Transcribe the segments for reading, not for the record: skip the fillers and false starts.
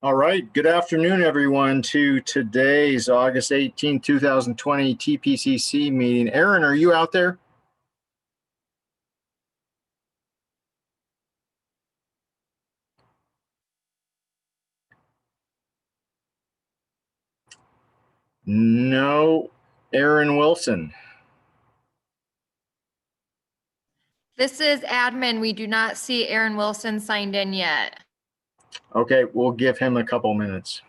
All right, good afternoon, everyone, to today's August 18, 2020 TPCC meeting. Aaron, are you out there? No, Aaron Wilson. This is admin. We do not see Aaron Wilson signed in yet. Okay, we'll give him a couple minutes.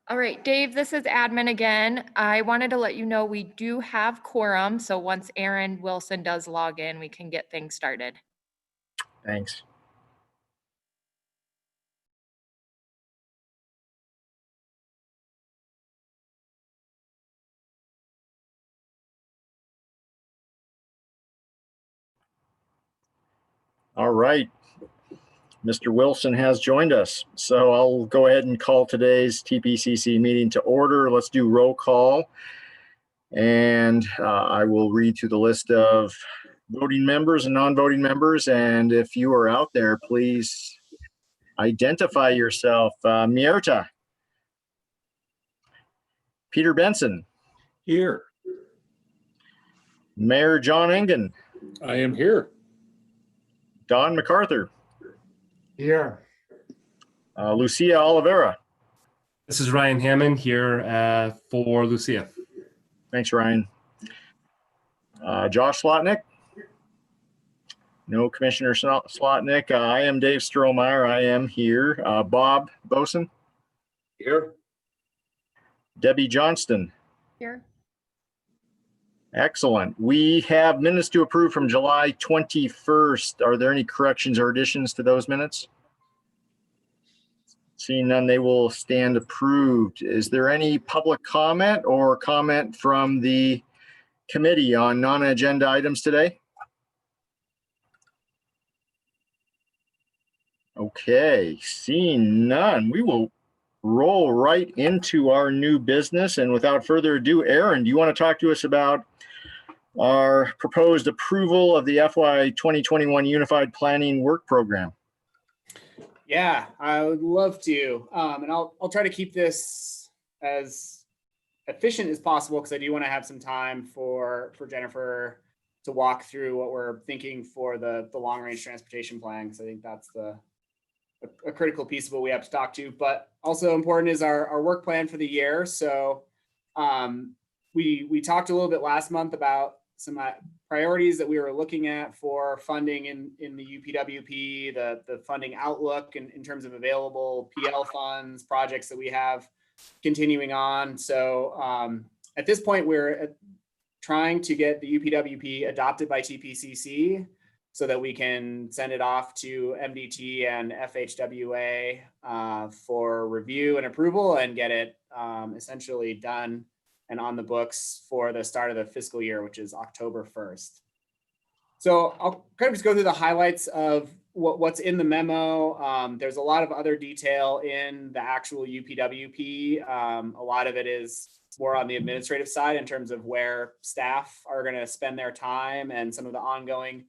All right, Dave, this is admin again. I wanted to let you know we do have quorum, so once Aaron Wilson does log in, we can get things started. Thanks. All right. Mr. Wilson has joined us. So I'll go ahead and call today's TPCC meeting to order. Let's do roll call. And I will read through the list of voting members and non-voting members. And if you are out there, please identify yourself. Mierta. Peter Benson. Here. Mayor John Engen. I am here. Don MacArthur. Here. Lucia Oliveira. This is Ryan Hammond here for Lucia. Thanks, Ryan. Josh Slotnick. No Commissioner Slotnick. I am Dave Strohmeyer. I am here. Bob Boson. Here. Debbie Johnston. Here. Excellent. We have minutes to approve from July 21st. Are there any corrections or additions to those minutes? Seeing none, they will stand approved. Is there any public comment or comment from the committee on non-agenda items today? Okay, seeing none, we will roll right into our new business. And without further ado, Aaron, do you want to talk to us about our proposed approval of the FY 2021 Unified Planning Work Program? Yeah, I would love to. And I'll try to keep this as efficient as possible because I do want to have some time for Jennifer to walk through what we're thinking for the long range transportation plan, because I think that's a critical piece of what we have to talk to. But also important is our work plan for the year. So we talked a little bit last month about some priorities that we were looking at for funding in the UPWP, the funding outlook in terms of available PL funds, projects that we have continuing on. So at this point, we're trying to get the UPWP adopted by TPCC so that we can send it off to MDT and FHWA for review and approval and get it essentially done and on the books for the start of the fiscal year, which is October 1st. So I'll kind of just go through the highlights of what's in the memo. There's a lot of other detail in the actual UPWP. A lot of it is more on the administrative side in terms of where staff are going to spend their time and some of the ongoing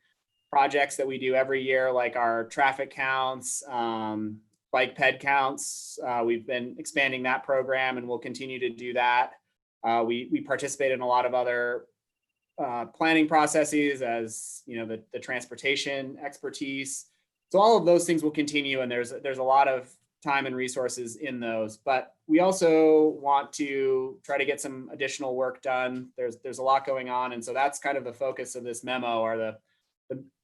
projects that we do every year, like our traffic counts, bike ped counts. We've been expanding that program and we'll continue to do that. We participate in a lot of other planning processes, as you know, the transportation expertise. So all of those things will continue, and there's a lot of time and resources in those, but we also want to try to get some additional work done. There's a lot going on, and so that's kind of the focus of this memo, are the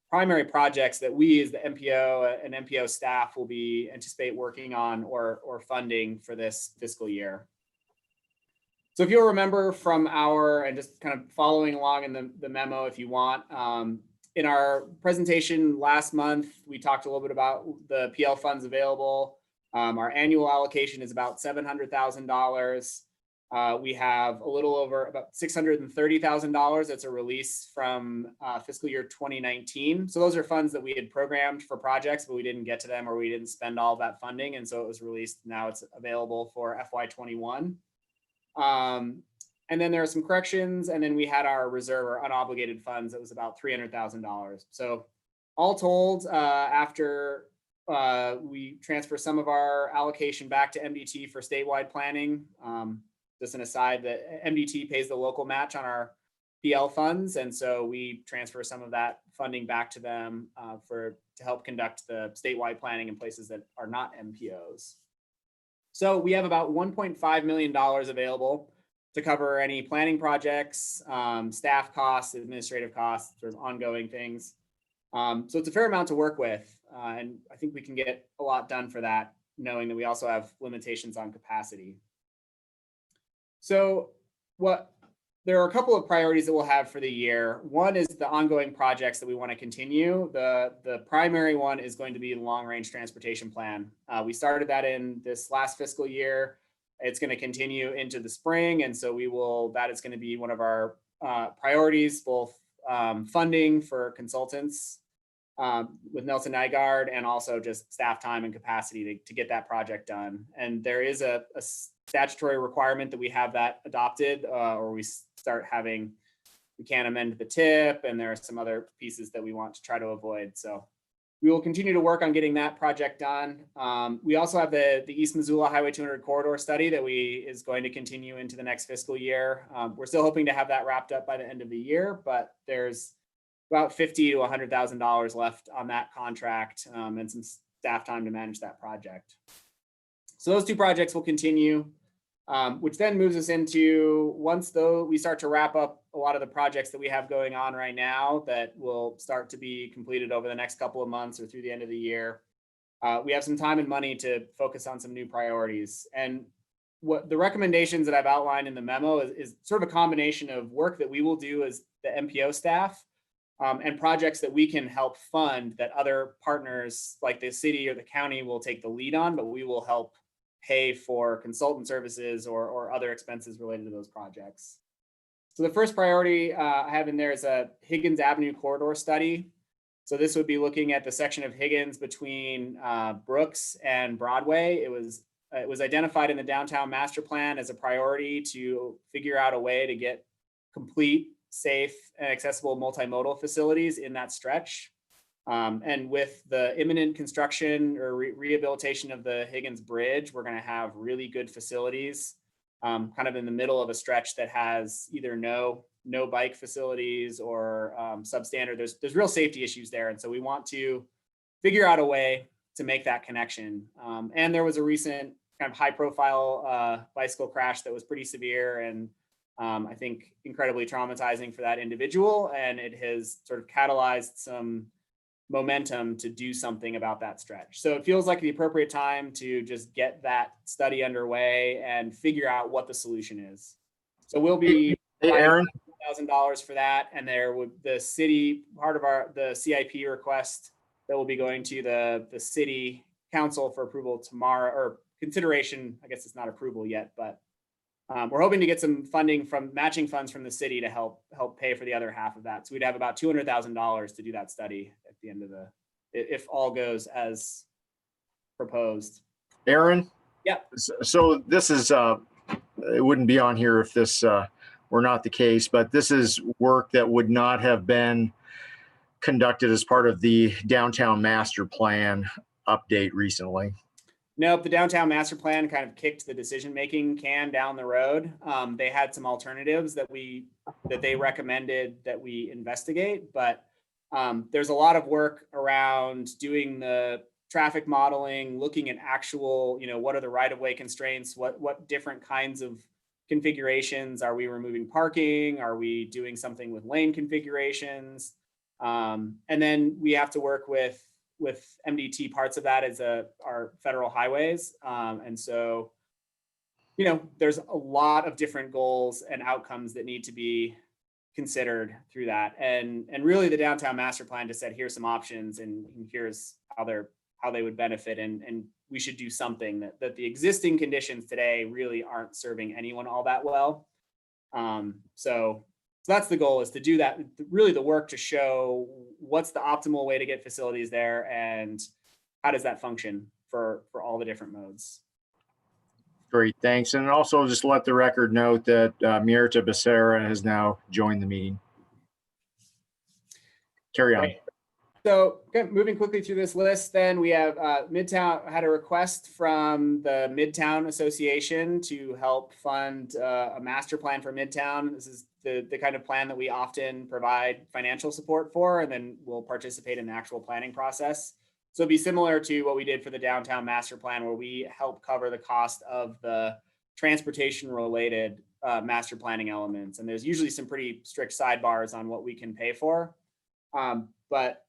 primary projects that we as the MPO and MPO staff will be anticipate working on or funding for this fiscal year. So if you'll remember from and just kind of following along in the memo if you want, in our presentation last month, we talked a little bit about the PL funds available. Our annual allocation is about $700,000. We have a little over about $630,000 that's a release from fiscal year 2019. So those are funds that we had programmed for projects, but we didn't get to them or we didn't spend all of that funding. And so it was released. Now it's available for FY21. And then there are some corrections. And then we had our reserve or unobligated funds that was about $300,000. So all told, after we transfer some of our allocation back to MDT for statewide planning, just an aside that MDT pays the local match on our PL funds. And so we transfer some of that funding back to them to help conduct the statewide planning in places that are not MPOs. So we have about $1.5 million available to cover any planning projects, staff costs, administrative costs, sort of ongoing things. So it's a fair amount to work with. And I think we can get a lot done for that, knowing that we also have limitations on capacity. So there are a couple of priorities that we'll have for the year. One is the ongoing projects that we want to continue. The primary one is going to be the long-range transportation plan. We started that in this last fiscal year. It's going to continue into the spring. And so that is going to be one of our priorities, both funding for consultants with Nelson Nygaard and also just staff time and capacity to get that project done. And there is a statutory requirement that we have that adopted or we can't amend the tip, and there are some other pieces that we want to try to avoid. So we will continue to work on getting that project done. We also have the East Missoula Highway 200 corridor study that is going to continue into the next fiscal year. We're still hoping to have that wrapped up by the end of the year, but there's about $50,000 to $100,000 left on that contract and some staff time to manage that project. So those two projects will continue, which then moves us into, once though we start to wrap up a lot of the projects that we have going on right now that will start to be completed over the next couple of months or through the end of the year, we have some time and money to focus on some new priorities. And what the recommendations that I've outlined in the memo is sort of a combination of work that we will do as the MPO staff and projects that we can help fund that other partners like the city or the county will take the lead on, but we will help pay for consultant services or other expenses related to those projects. So the first priority I have in there is a Higgins Avenue corridor study. So this would be looking at the section of Higgins between Brooks and Broadway. It was identified in the downtown master plan as a priority to figure out a way to get complete, safe, and accessible multimodal facilities in that stretch. And with the imminent construction or rehabilitation of the Higgins Bridge, we're going to have really good facilities kind of in the middle of a stretch that has either no bike facilities or substandard. There's real safety issues there. And so we want to figure out a way to make that connection. And there was a recent kind of high profile bicycle crash that was pretty severe and I think incredibly traumatizing for that individual. And it has sort of catalyzed some momentum to do something about that stretch. So it feels like the appropriate time to just get that study underway and figure out what the solution is. So we'll be Aaron, $1,000 for that. And there would the city, part of the CIP request that will be going to the city council for approval tomorrow, or consideration. I guess it's not approval yet, but we're hoping to get some funding from matching funds from the city to help pay for the other half of that. So we'd have about $200,000 to do that study at the end of if all goes as proposed. Aaron? Yeah. So this is, it wouldn't be on here if this were not the case, but this is work that would not have been conducted as part of the downtown master plan update recently. Nope, the downtown master plan kind of kicked the decision-making can down the road. They had some alternatives that they recommended that we investigate, but there's a lot of work around doing the traffic modeling, looking at actual, what are the right-of-way constraints? What different kinds of configurations? Are we removing parking? Are we doing something with lane configurations? And then we have to work with MDT. Parts of that is our federal highways. And so, there's a lot of different goals and outcomes that need to be considered through that. And really the downtown master plan just said, here's some options and here's how they would benefit. And we should do something that the existing conditions today really aren't serving anyone all that well. So that's the goal, is to do that, really the work to show what's the optimal way to get facilities there and how does that function for all the different modes. Great, thanks. And also just let the record note that Mirta Becerra has now joined the meeting. Carry on. Right. So moving quickly through this list, then we have Midtown had a request from the Midtown Association to help fund a master plan for Midtown. This is the kind of plan that we often provide financial support for, and then we'll participate in the actual planning process. So it'd be similar to what we did for the downtown master plan, where we help cover the cost of the transportation related master planning elements. And there's usually some pretty strict sidebars on what we can pay for. But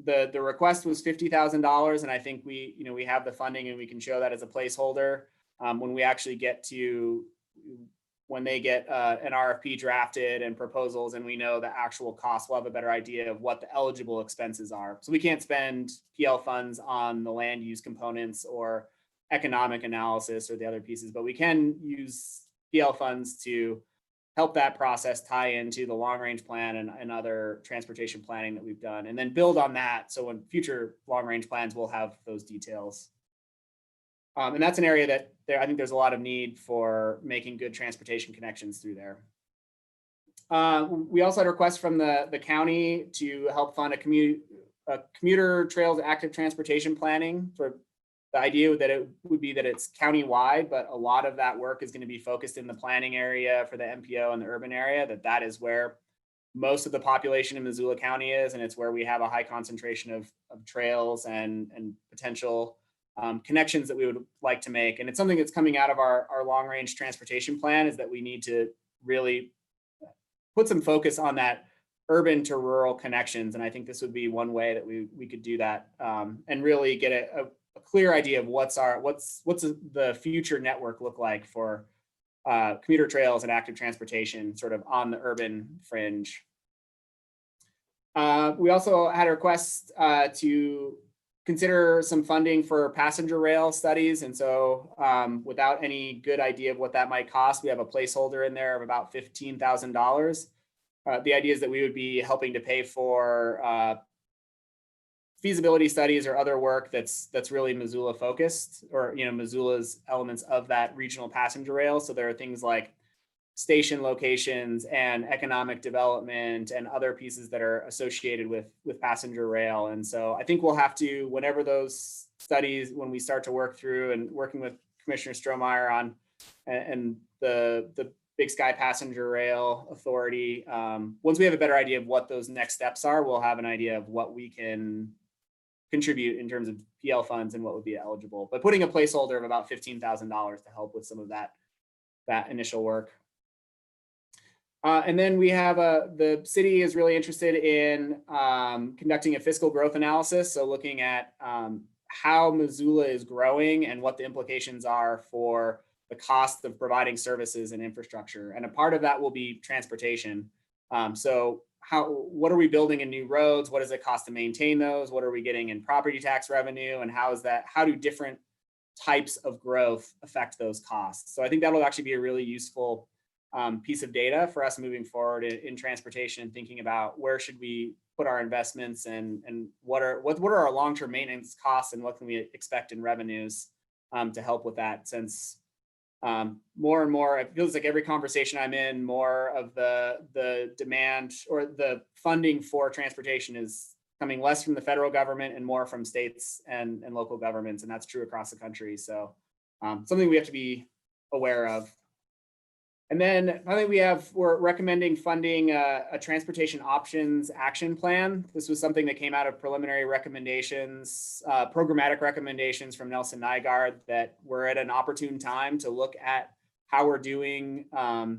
the request was $50,000, and I think we have the funding and we can show that as a placeholder when we actually get to when they get an RFP drafted and proposals, and we know the actual cost. We'll have a better idea of what the eligible expenses are. So we can't spend PL funds on the land use components or economic analysis or the other pieces, but we can use PL funds to help that process tie into the long range plan and other transportation planning that we've done, and then build on that. So when future long range plans, we'll have those details. And that's an area that I think there's a lot of need for making good transportation connections through there. We also had a request from the county to help fund a commuter trails active transportation planning. For the idea that it would be that it's county-wide, but a lot of that work is going to be focused in the planning area for the MPO and the urban area. That is where most of the population in Missoula County is, and it's where we have a high concentration of trails and potential connections that we would like to make. And it's something that's coming out of our long-range transportation plan, is that we need to really put some focus on that urban to rural connections. And I think this would be one way that we could do that and really get a clear idea of what's the future network look like for commuter trails and active transportation sort of on the urban fringe. We also had a request to consider some funding for passenger rail studies. And so without any good idea of what that might cost, we have a placeholder in there of about $15,000. The idea is that we would be helping to pay for feasibility studies or other work that's really Missoula focused, or Missoula's elements of that regional passenger rail. So there are things like station locations and economic development and other pieces that are associated with passenger rail. And so I think we'll have to, whenever those studies, when we start to work through and working with Commissioner Strohmeyer on and the Big Sky Passenger Rail Authority, once we have a better idea of what those next steps are, we'll have an idea of what we can contribute in terms of PL funds and what would be eligible. But putting a placeholder of about $15,000 to help with some of that initial work. And then we have the city is really interested in conducting a fiscal growth analysis. So looking at how Missoula is growing and what the implications are for the cost of providing services and infrastructure. And a part of that will be transportation. So what are we building in new roads? What does it cost to maintain those? What are we getting in property tax revenue? And how do different types of growth affect those costs? So I think that'll actually be a really useful piece of data for us moving forward in transportation, and thinking about where should we put our investments and what are our long-term maintenance costs and what can we expect in revenues to help with that. Since more and more, it feels like every conversation I'm in, more of the demand or the funding for transportation is coming less from the federal government and more from states and local governments, and that's true across the country. So something we have to be aware of. And then finally, we're recommending funding a transportation options action plan. This was something that came out of preliminary recommendations, programmatic recommendations from Nelson Nygaard, that we're at an opportune time to look at how we're doing, what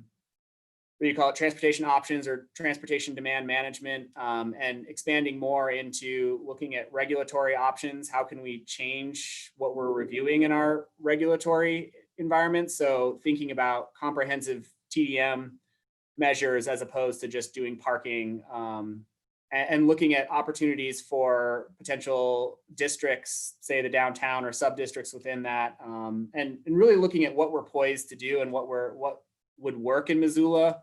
do you call it, transportation options or transportation demand management, and expanding more into looking at regulatory options. How can we change what we're reviewing in our regulatory environment? So thinking about comprehensive TDM measures as opposed to just doing parking, and looking at opportunities for potential districts, say the downtown or sub-districts within that, and really looking at what we're poised to do and what would work in Missoula,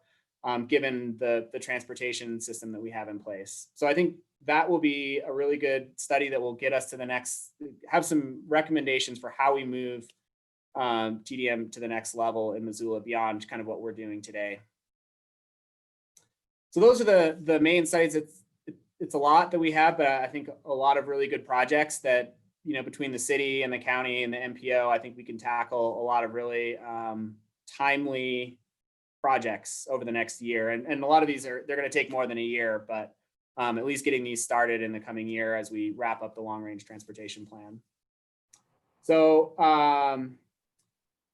given the transportation system that we have in place. So I think that will be a really good study that will get us to the next, have some recommendations for how we move TDM to the next level in Missoula beyond kind of what we're doing today. So those are the main sites. It's a lot that we have, but I think a lot of really good projects that, you know, between the city and the county and the MPO, I think we can tackle a lot of really timely projects over the next year. And a lot of these they're going to take more than a year, but at least getting these started in the coming year as we wrap up the long range transportation plan. So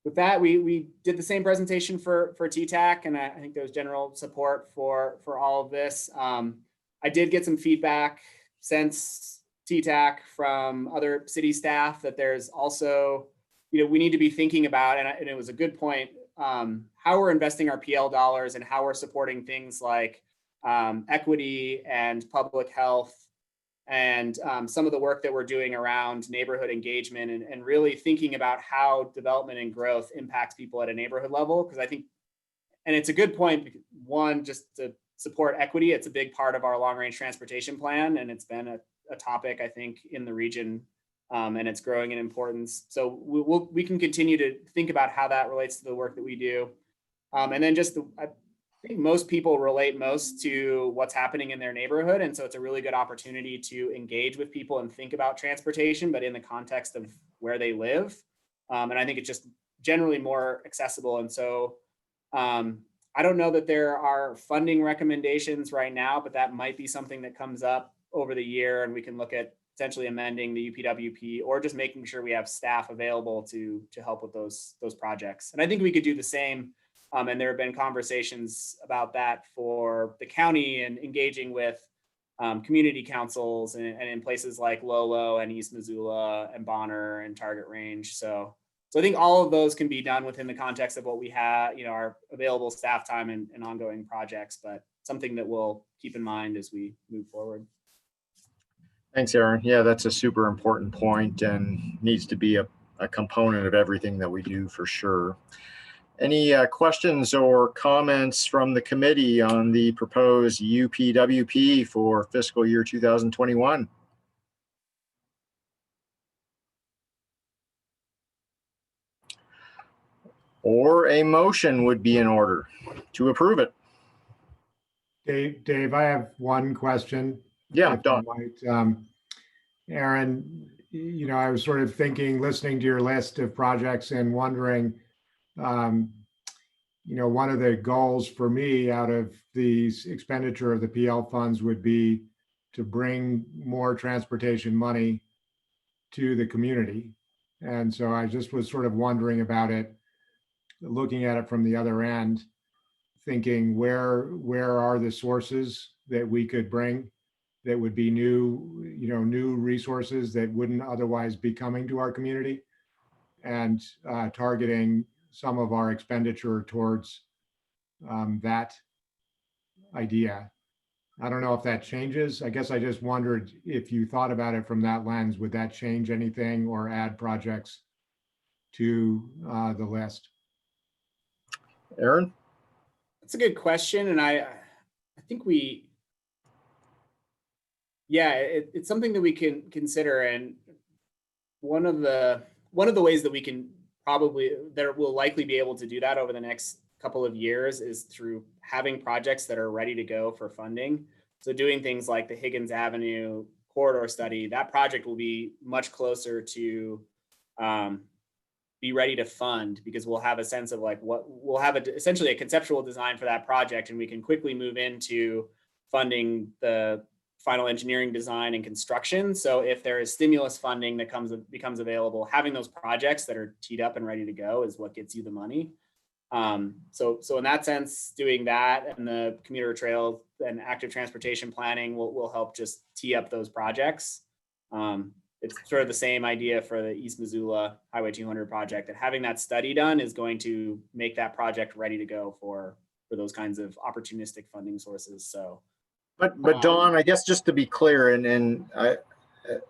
with that, we did the same presentation for TTAC, and I think there was general support for all of this. I did get some feedback since TTAC from other city staff that there's also, you know, we need to be thinking about, and it was a good point, how we're investing our PL dollars and how we're supporting things like equity and public health, and some of the work that we're doing around neighborhood engagement, and really thinking about how development and growth impacts people at a neighborhood level. Because I think, and it's a good point, one, just to support equity, it's a big part of our long range transportation plan, and it's been a topic, I think, in the region, and it's growing in importance. So we can continue to think about how that relates to the work that we do. And then just I think most people relate most to what's happening in their neighborhood. And so it's a really good opportunity to engage with people and think about transportation, but in the context of where they live. And I think it's just generally more accessible. And so I don't know that there are funding recommendations right now, but that might be something that comes up over the year, and we can look at potentially amending the UPWP or just making sure we have staff available to help with those projects. And I think we could do the same. And there have been conversations about that for the county and engaging with community councils and in places like Lolo and East Missoula and Bonner and Target Range. So I think all of those can be done within the context of what we have, you know, our available staff time and ongoing projects, but something that we'll keep in mind as we move forward. Thanks, Aaron. Yeah, that's a super important point and needs to be a component of everything that we do for sure. Any questions or comments from the committee on the proposed UPWP for fiscal year 2021? Or a motion would be in order to approve it. Dave, I have one question. Yeah, Don. Aaron, you know, I was sort of thinking, listening to your list of projects and wondering, you know, one of the goals for me out of the expenditure of the PL funds would be to bring more transportation money to the community. And so I just was sort of wondering about it, looking at it from the other end, thinking where are the sources that we could bring that would be new, you know, new resources that wouldn't otherwise be coming to our community, and targeting some of our expenditure towards that idea. I don't know if that changes. I guess I just wondered if you thought about it from that lens, would that change anything or add projects to the list? Aaron? That's a good question. And I think it's something that we can consider. And one of the ways that we can we'll likely be able to do that over the next couple of years is through having projects that are ready to go for funding. So doing things like the Higgins Avenue corridor study, that project will be much closer to be ready to fund, because we'll have a sense of like what we'll have essentially a conceptual design for that project, and we can quickly move into funding the final engineering design and construction. So if there is stimulus funding that becomes available, having those projects that are teed up and ready to go is what gets you the money. So in that sense, doing that and the commuter trail and active transportation planning will help just tee up those projects. It's sort of the same idea for the East Missoula Highway 200 project, that having that study done is going to make that project ready to go for those kinds of opportunistic funding sources. So, But Dawn, I guess just to be clear, and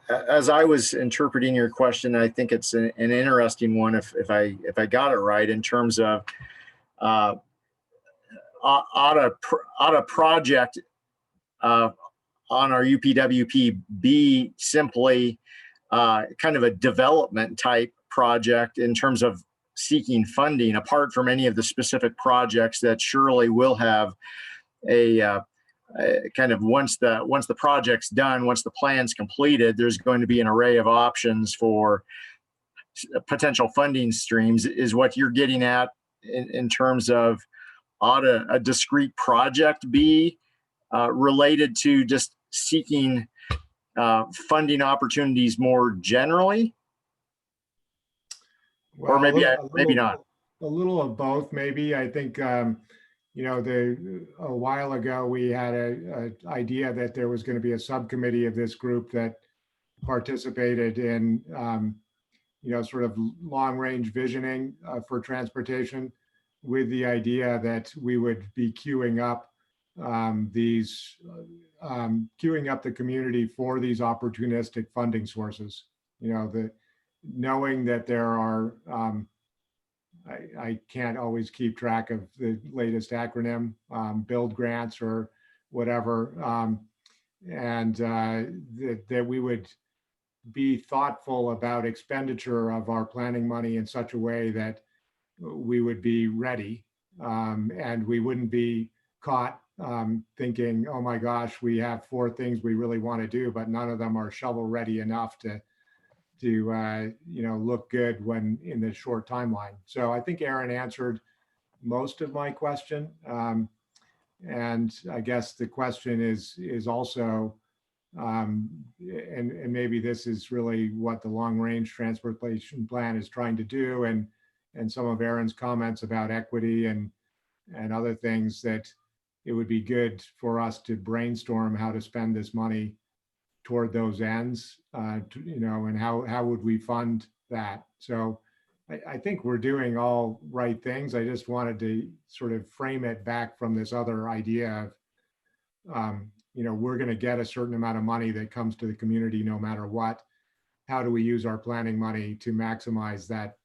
as I was interpreting your question, I think it's an interesting one. If I got it right in terms of on a project on our UPWP be simply kind of a development type project in terms of seeking funding, apart from any of the specific projects that surely will have a kind of once the project's done, once the plan's completed, there's going to be an array of options for potential funding streams. Is what you're getting at in terms of ought a discrete project be related to just seeking funding opportunities more generally? Or maybe not. A little of both, maybe. I think, you know, a while ago, we had an idea that there was going to be a subcommittee of this group that participated in, you know, sort of long-range visioning for transportation, with the idea that we would be queuing up queuing up the community for these opportunistic funding sources. You know, knowing that there are, I can't always keep track of the latest acronym, build grants or whatever, and that we would be thoughtful about expenditure of our planning money in such a way that we would be ready, and we wouldn't be caught thinking, oh my gosh, we have 4 things we really want to do, but none of them are shovel ready enough to you know, look good when in the short timeline. So I think Aaron answered most of my question, and I guess the question is also, and maybe this is really what the long range transportation plan is trying to do, and some of Aaron's comments about equity and other things, that it would be good for us to brainstorm how to spend this money toward those ends, you know, and how would we fund that? So I think we're doing all right things. I just wanted to sort of frame it back from this other idea of, you know, we're going to get a certain amount of money that comes to the community no matter what. How do we use our planning money to maximize that,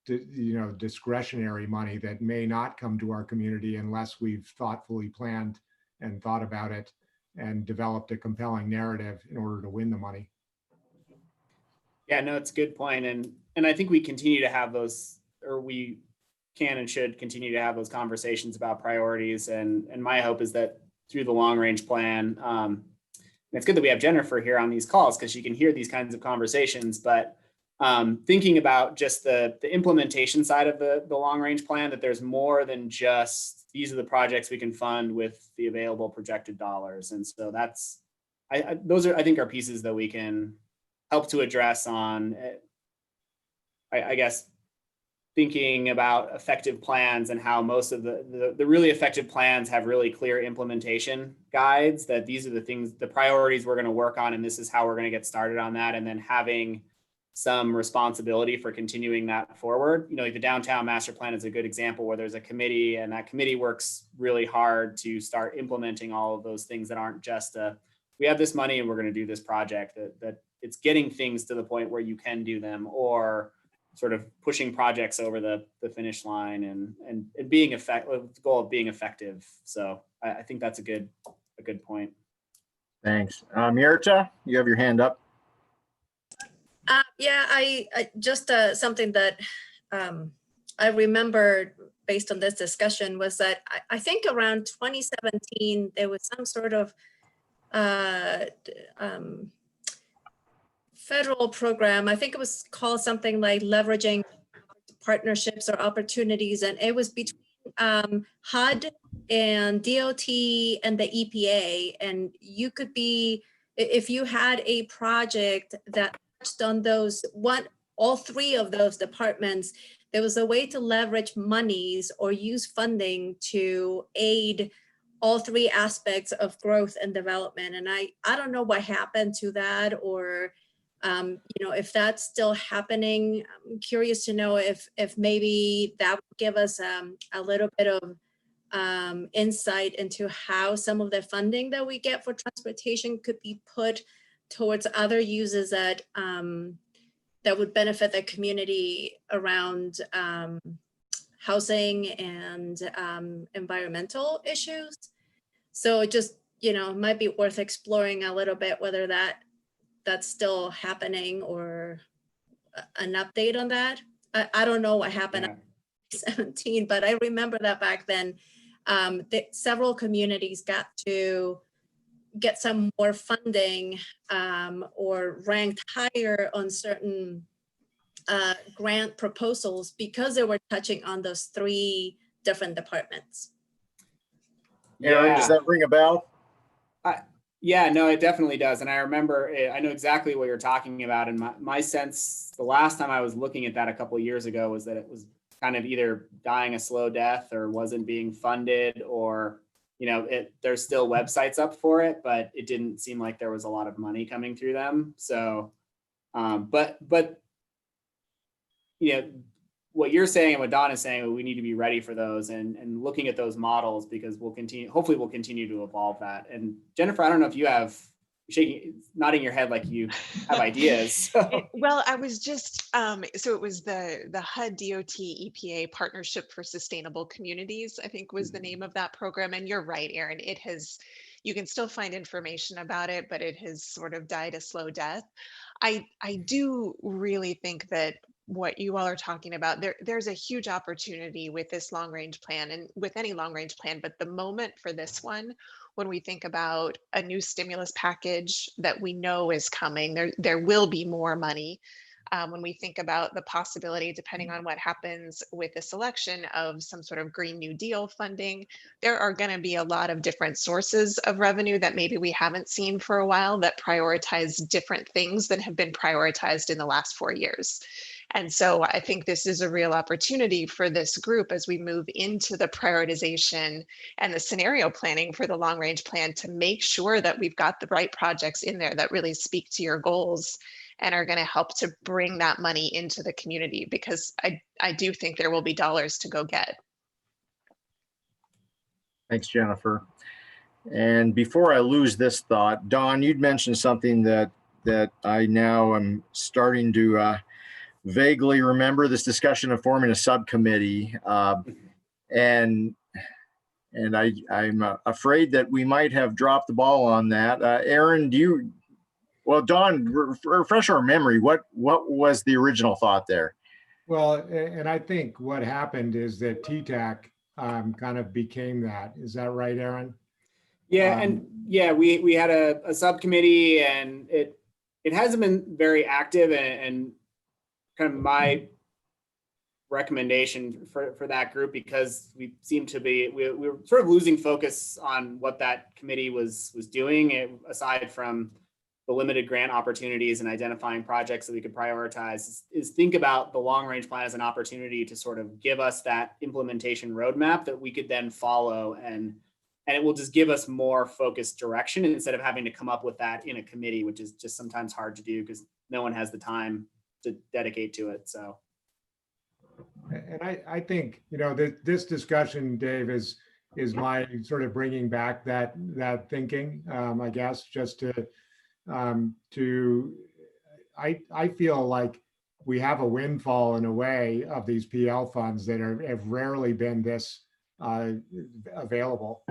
you know, discretionary money that may not come to our community unless we've thoughtfully planned and thought about it and developed a compelling narrative in order to win the money. Yeah, no, it's a good point. And I think we continue to have those, or we can and should continue to have those conversations about priorities. And my hope is that through the long range plan, and it's good that we have Jennifer here on these calls because she can hear these kinds of conversations, but thinking about just the implementation side of the long range plan, that there's more than just these are the projects we can fund with the available projected dollars. And so that's, those are, I think, are pieces that we can help to address on, I guess, thinking about effective plans and how most of the really effective plans have really clear implementation guides, that these are the things, the priorities we're going to work on, and this is how we're going to get started on that. And then having some responsibility for continuing that forward. You know, like the downtown master plan is a good example where there's a committee, and that committee works really hard to start implementing all of those things that aren't just we have this money and we're going to do this project, that it's getting things to the point where you can do them, or sort of pushing projects over the finish line and being effective, with the goal of being effective. So I think that's a good point. Thanks. Mirta, you have your hand up. Yeah, I just something that I remember based on this discussion was that I think around 2017, there was some sort of federal program. I think it was called something like leveraging partnerships or opportunities, and it was between HUD and DOT and the EPA. And you could be, if you had a project that touched on all three of those departments, there was a way to leverage monies or use funding to aid all three aspects of growth and development. And I don't know what happened to that, or if that's still happening. I'm curious to know if maybe that would give us a little bit of insight into how some of the funding that we get for transportation could be put towards other uses that would benefit the community around housing and environmental issues. So it just, might be worth exploring a little bit whether that's still happening, or an update on that. I don't know what happened in 2017, but I remember that back then, several communities got to get some more funding or ranked higher on certain grant proposals because they were touching on those three different departments. Aaron, does that ring a bell? Yeah, no, it definitely does. And I remember, I know exactly what you're talking about. And my sense, the last time I was looking at that a couple of years ago, was that it was kind of either dying a slow death or wasn't being funded, or, there's still websites up for it, but it didn't seem like there was a lot of money coming through them. So, but what you're saying and what Don is saying, we need to be ready for those and looking at those models, because hopefully we'll continue to evolve that. And Jennifer, I don't know if you have, nodding your head like you have ideas. So. Well, I was just, so it was the HUD DOT EPA Partnership for Sustainable Communities, I think was the name of that program. And you're right, Aaron, you can still find information about it, but it has sort of died a slow death. I do really think that what you all are talking about, there's a huge opportunity with this long range plan, and with any long range plan, but the moment for this one, when we think about a new stimulus package that we know is coming, there will be more money. When we think about the possibility, depending on what happens with this election, of some sort of Green New Deal funding, there are going to be a lot of different sources of revenue that maybe we haven't seen for a while that prioritize different things than have been prioritized in the last 4 years. And so I think this is a real opportunity for this group as we move into the prioritization and the scenario planning for the long range plan, to make sure that we've got the right projects in there that really speak to your goals and are going to help to bring that money into the community, because I do think there will be dollars to go get. Thanks, Jennifer. And before I lose this thought, Don, you'd mentioned something that I now am starting to vaguely remember, this discussion of forming a subcommittee. And I'm afraid that we might have dropped the ball on that. Aaron, Don, refresh our memory. What was the original thought there? Well, and I think what happened is that TTAC kind of became that. Is that right, Aaron? Yeah, we had a subcommittee, and it hasn't been very active, and kind of my recommendation for that group, because we seem to be, we were sort of losing focus on what that committee was doing, aside from the limited grant opportunities and identifying projects that we could prioritize, is think about the long range plan as an opportunity to sort of give us that implementation roadmap that we could then follow, and it will just give us more focused direction instead of having to come up with that in a committee, which is just sometimes hard to do because no one has the time to dedicate to it. So. And I think, this discussion, Dave, is my sort of bringing back that thinking, I guess, just I feel like we have a windfall in a way of these PL funds that have rarely been this available.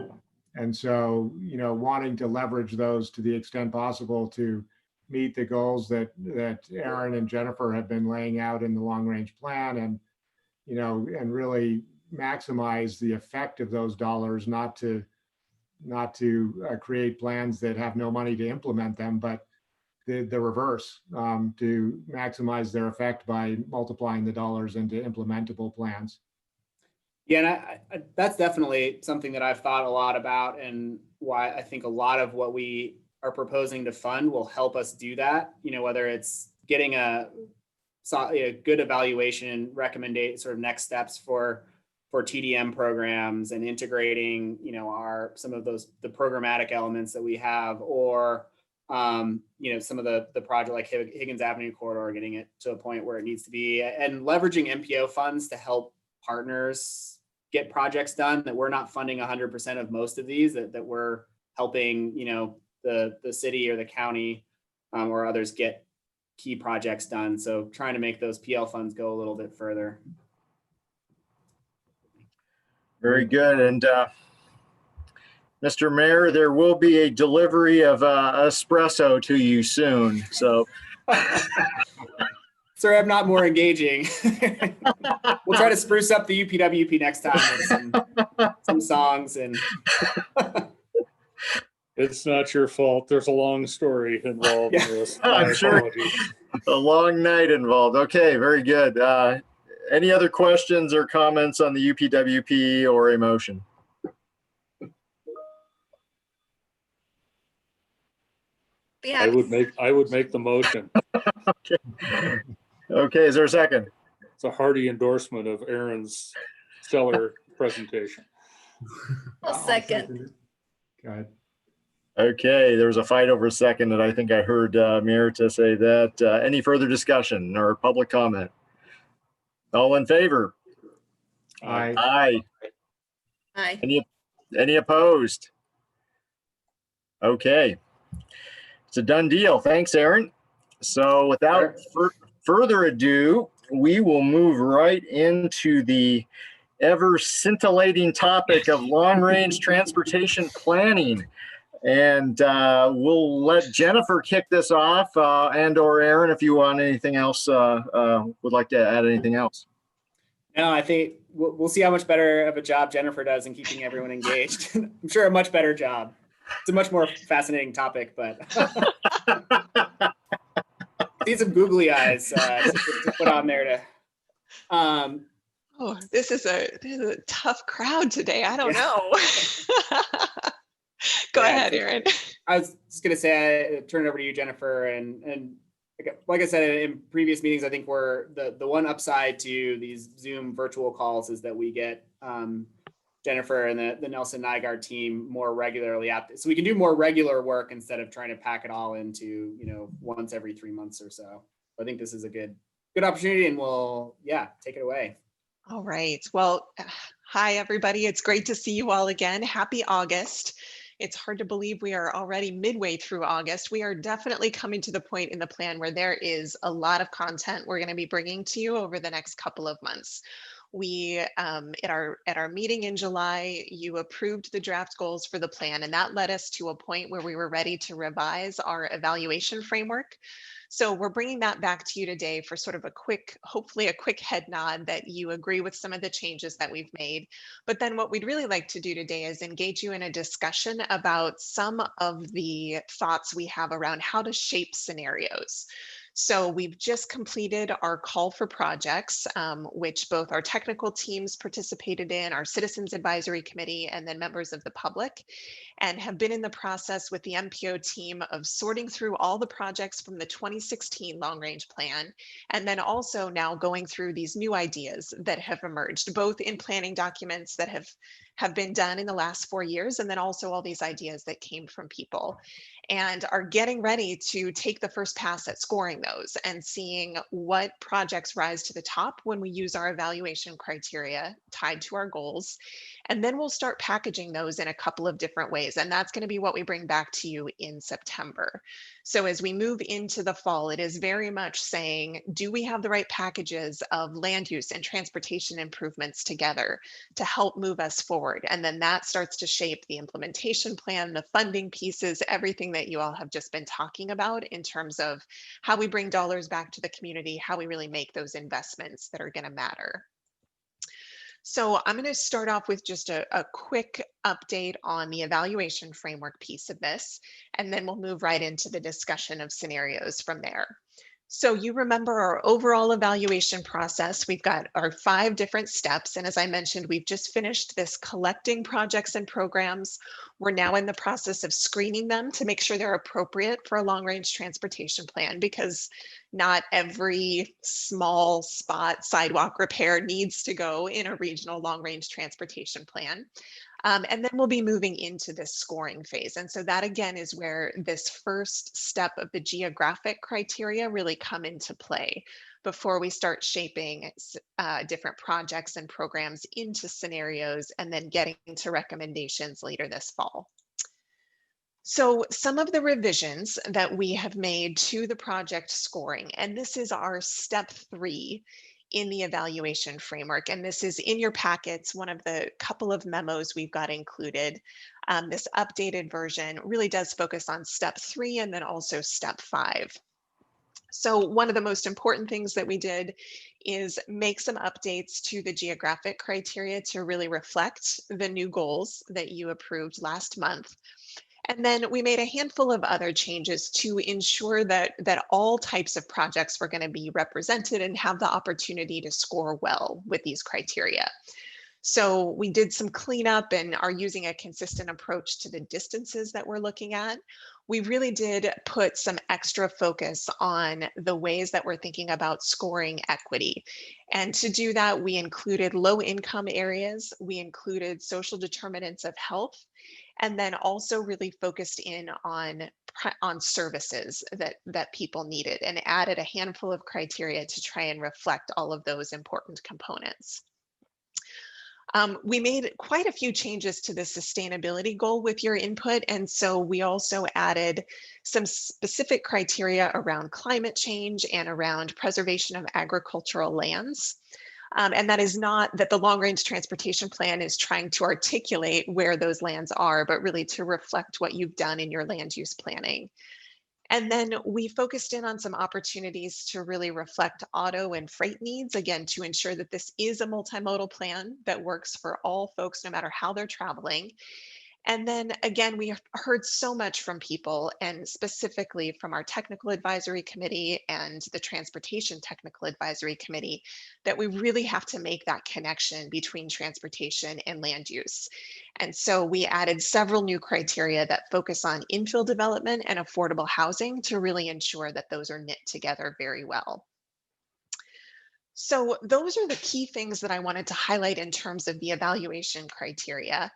And so, wanting to leverage those to the extent possible to meet the goals that Aaron and Jennifer have been laying out in the long range plan, and and really maximize the effect of those dollars, not to create plans that have no money to implement them, but the reverse, to maximize their effect by multiplying the dollars into implementable plans. Yeah, and I that's definitely something that I've thought a lot about, and why I think a lot of what we are proposing to fund will help us do that. You know, whether it's getting a good evaluation and recommendate sort of next steps for TDM programs and integrating, you know, some of the programmatic elements that we have, or you know, some of the project like Higgins Avenue corridor, getting it to a point where it needs to be, and leveraging MPO funds to help partners get projects done, that we're not funding 100% of most of these, that we're helping, you know, the city or the county or others get key projects done. So trying to make those PL funds go a little bit further. Very good. And Mr. Mayor, there will be a delivery of espresso to you soon. So Sorry, I'm not more engaging. We'll try to spruce up the UPWP next time with some songs. And It's not your fault. There's a long story involved in this. I'm sure. Apologies. a long night involved. Okay, very good. Any other questions or comments on the UPWP or a motion? Yeah. I would make the motion. Okay, is there a second? It's a hearty endorsement of Aaron's stellar presentation. I'll second. Go ahead. Okay, there was a fight over a second that I think I heard Meredith say that. Any further discussion or public comment? All in favor? Aye. Aye. Aye. Any opposed? Okay. It's a done deal. Thanks, Aaron. So without further ado, we will move right into the ever scintillating topic of long-range transportation planning. And we'll let Jennifer kick this off, and or Aaron, if you want anything else, would like to add anything else. no, I think we'll see how much better of a job Jennifer does in keeping everyone engaged. I'm sure a much better job. It's a much more fascinating topic, but need some googly eyes to put on there to. Oh, this is a tough crowd today. I don't know. Go ahead, Aaron. I was just going to say, I turn it over to you, Jennifer. And like I said in previous meetings, I think we're the one upside to these Zoom virtual calls is that we get Jennifer and the Nelson Nygaard team more regularly at this. So we can do more regular work instead of trying to pack it all into, you know, once every 3 months or so. I think this is a good opportunity, and we'll, take it away. All right. Well, hi, everybody. It's great to see you all again. Happy August. It's hard to believe we are already midway through August. We are definitely coming to the point in the plan where there is a lot of content we're going to be bringing to you over the next couple of months. We, at our meeting in July, you approved the draft goals for the plan, and that led us to a point where we were ready to revise our evaluation framework. So we're bringing that back to you today for sort of hopefully a quick head nod that you agree with some of the changes that we've made. But then what we'd really like to do today is engage you in a discussion about some of the thoughts we have around how to shape scenarios. So we've just completed our call for projects, which both our technical teams participated in, our Citizens Advisory Committee, and then members of the public, and have been in the process with the MPO team of sorting through all the projects from the 2016 long range plan, and then also now going through these new ideas that have emerged, both in planning documents that have been done in the last 4 years, and then also all these ideas that came from people, and are getting ready to take the first pass at scoring those and seeing what projects rise to the top when we use our evaluation criteria tied to our goals. And then we'll start packaging those in a couple of different ways. And that's going to be what we bring back to you in September. So as we move into the fall, it is very much saying, do we have the right packages of land use and transportation improvements together to help move us forward? And then that starts to shape the implementation plan, the funding pieces, everything that you all have just been talking about in terms of how we bring dollars back to the community, how we really make those investments that are going to matter. So I'm going to start off with just a quick update on the evaluation framework piece of this, and then we'll move right into the discussion of scenarios from there. So you remember our overall evaluation process. We've got our 5 different steps. And as I mentioned, we've just finished this collecting projects and programs. We're now in the process of screening them to make sure they're appropriate for a long-range transportation plan, because not every small spot sidewalk repair needs to go in a regional long-range transportation plan. And then we'll be moving into this scoring phase. And so that again is where this first step of the geographic criteria really come into play before we start shaping different projects and programs into scenarios and then getting to recommendations later this fall. So some of the revisions that we have made to the project scoring, and this is our step 3 in the evaluation framework. And this is in your packets, one of the couple of memos we've got included. This updated version really does focus on step 3 and then also step 5. So one of the most important things that we did is make some updates to the geographic criteria to really reflect the new goals that you approved last month. And then we made a handful of other changes to ensure that all types of projects were going to be represented and have the opportunity to score well with these criteria. So we did some cleanup and are using a consistent approach to the distances that we're looking at. We really did put some extra focus on the ways that we're thinking about scoring equity. And to do that, we included low income areas, we included social determinants of health, and then also really focused in on services that people needed and added a handful of criteria to try and reflect all of those important components. We made quite a few changes to the sustainability goal with your input, and so we also added some specific criteria around climate change and around preservation of agricultural lands. And that is not that the long-range transportation plan is trying to articulate where those lands are, but really to reflect what you've done in your land use planning. And then we focused in on some opportunities to really reflect auto and freight needs, again, to ensure that this is a multimodal plan that works for all folks, no matter how they're traveling. And then again, we have heard so much from people, and specifically from our technical advisory committee and the transportation technical advisory committee, that we really have to make that connection between transportation and land use. And so we added several new criteria that focus on infill development and affordable housing to really ensure that those are knit together very well. So those are the key things that I wanted to highlight in terms of the evaluation criteria.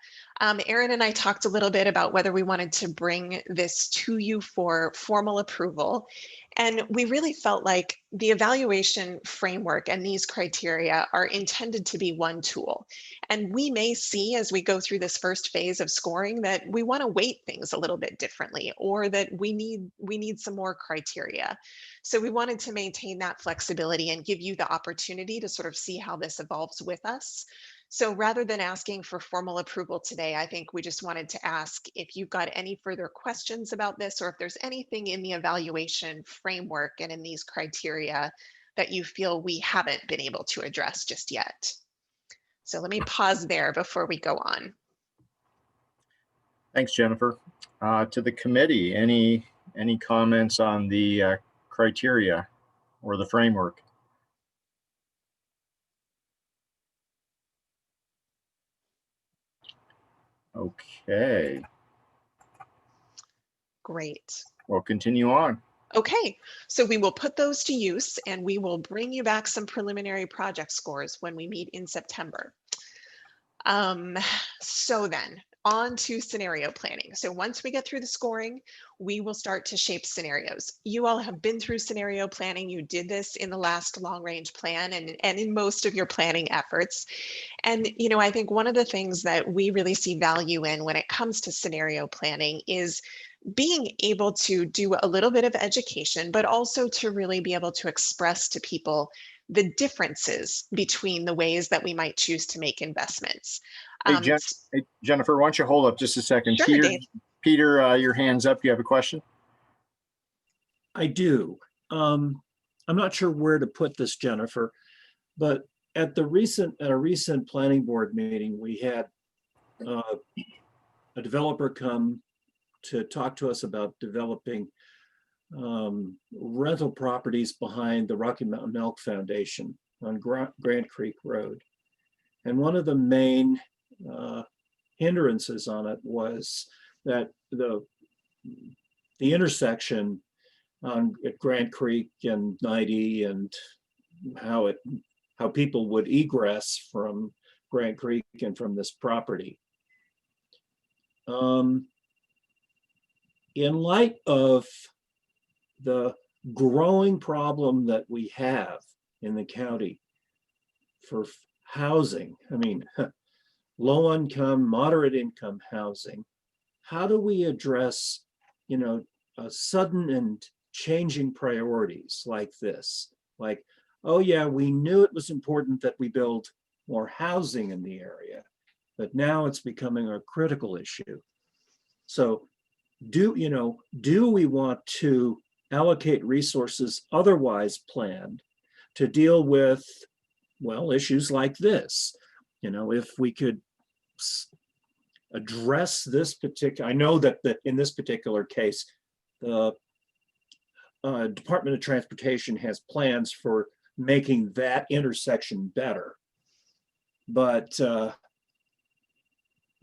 Erin and I talked a little bit about whether we wanted to bring this to you for formal approval. And we really felt like the evaluation framework and these criteria are intended to be one tool. And we may see as we go through this first phase of scoring that we want to weight things a little bit differently, or that we need some more criteria. So we wanted to maintain that flexibility and give you the opportunity to sort of see how this evolves with us. So rather than asking for formal approval today, I think we just wanted to ask if you've got any further questions about this, or if there's anything in the evaluation framework and in these criteria that you feel we haven't been able to address just yet. So let me pause there before we go on. Thanks, Jennifer. To the committee, any comments on the criteria or the framework? Okay. Great. We'll continue on. Okay, so we will put those to use and we will bring you back some preliminary project scores when we meet in September. So then on to scenario planning. So once we get through the scoring, we will start to shape scenarios. You all have been through scenario planning. You did this in the last long range plan and in most of your planning efforts. And, you know, I think one of the things that we really see value in when it comes to scenario planning is being able to do a little bit of education, but also to really be able to express to people the differences between the ways that we might choose to make investments. Hey, Jennifer, why don't you hold up just a second? Sure, Peter, Dave. Peter, your hand's up. You have a question? I do. I'm not sure where to put this, Jennifer, but at a recent planning board meeting, we had a developer come to talk to us about developing rental properties behind the Rocky Mountain Elk Foundation on Grant Creek Road. And one of the main hindrances on it was that the intersection at Grant Creek and 90 and how people would egress from Grant Creek and from this property. In light of the growing problem that we have in the county for housing, I mean, low income, moderate income housing, how do we address, sudden and changing priorities like this? Like, oh yeah, we knew it was important that we build more housing in the area, but now it's becoming a critical issue. So do we want to allocate resources otherwise planned to deal with, well, issues like this? If we could address this particular, I know that in this particular case, the Department of Transportation has plans for making that intersection better. But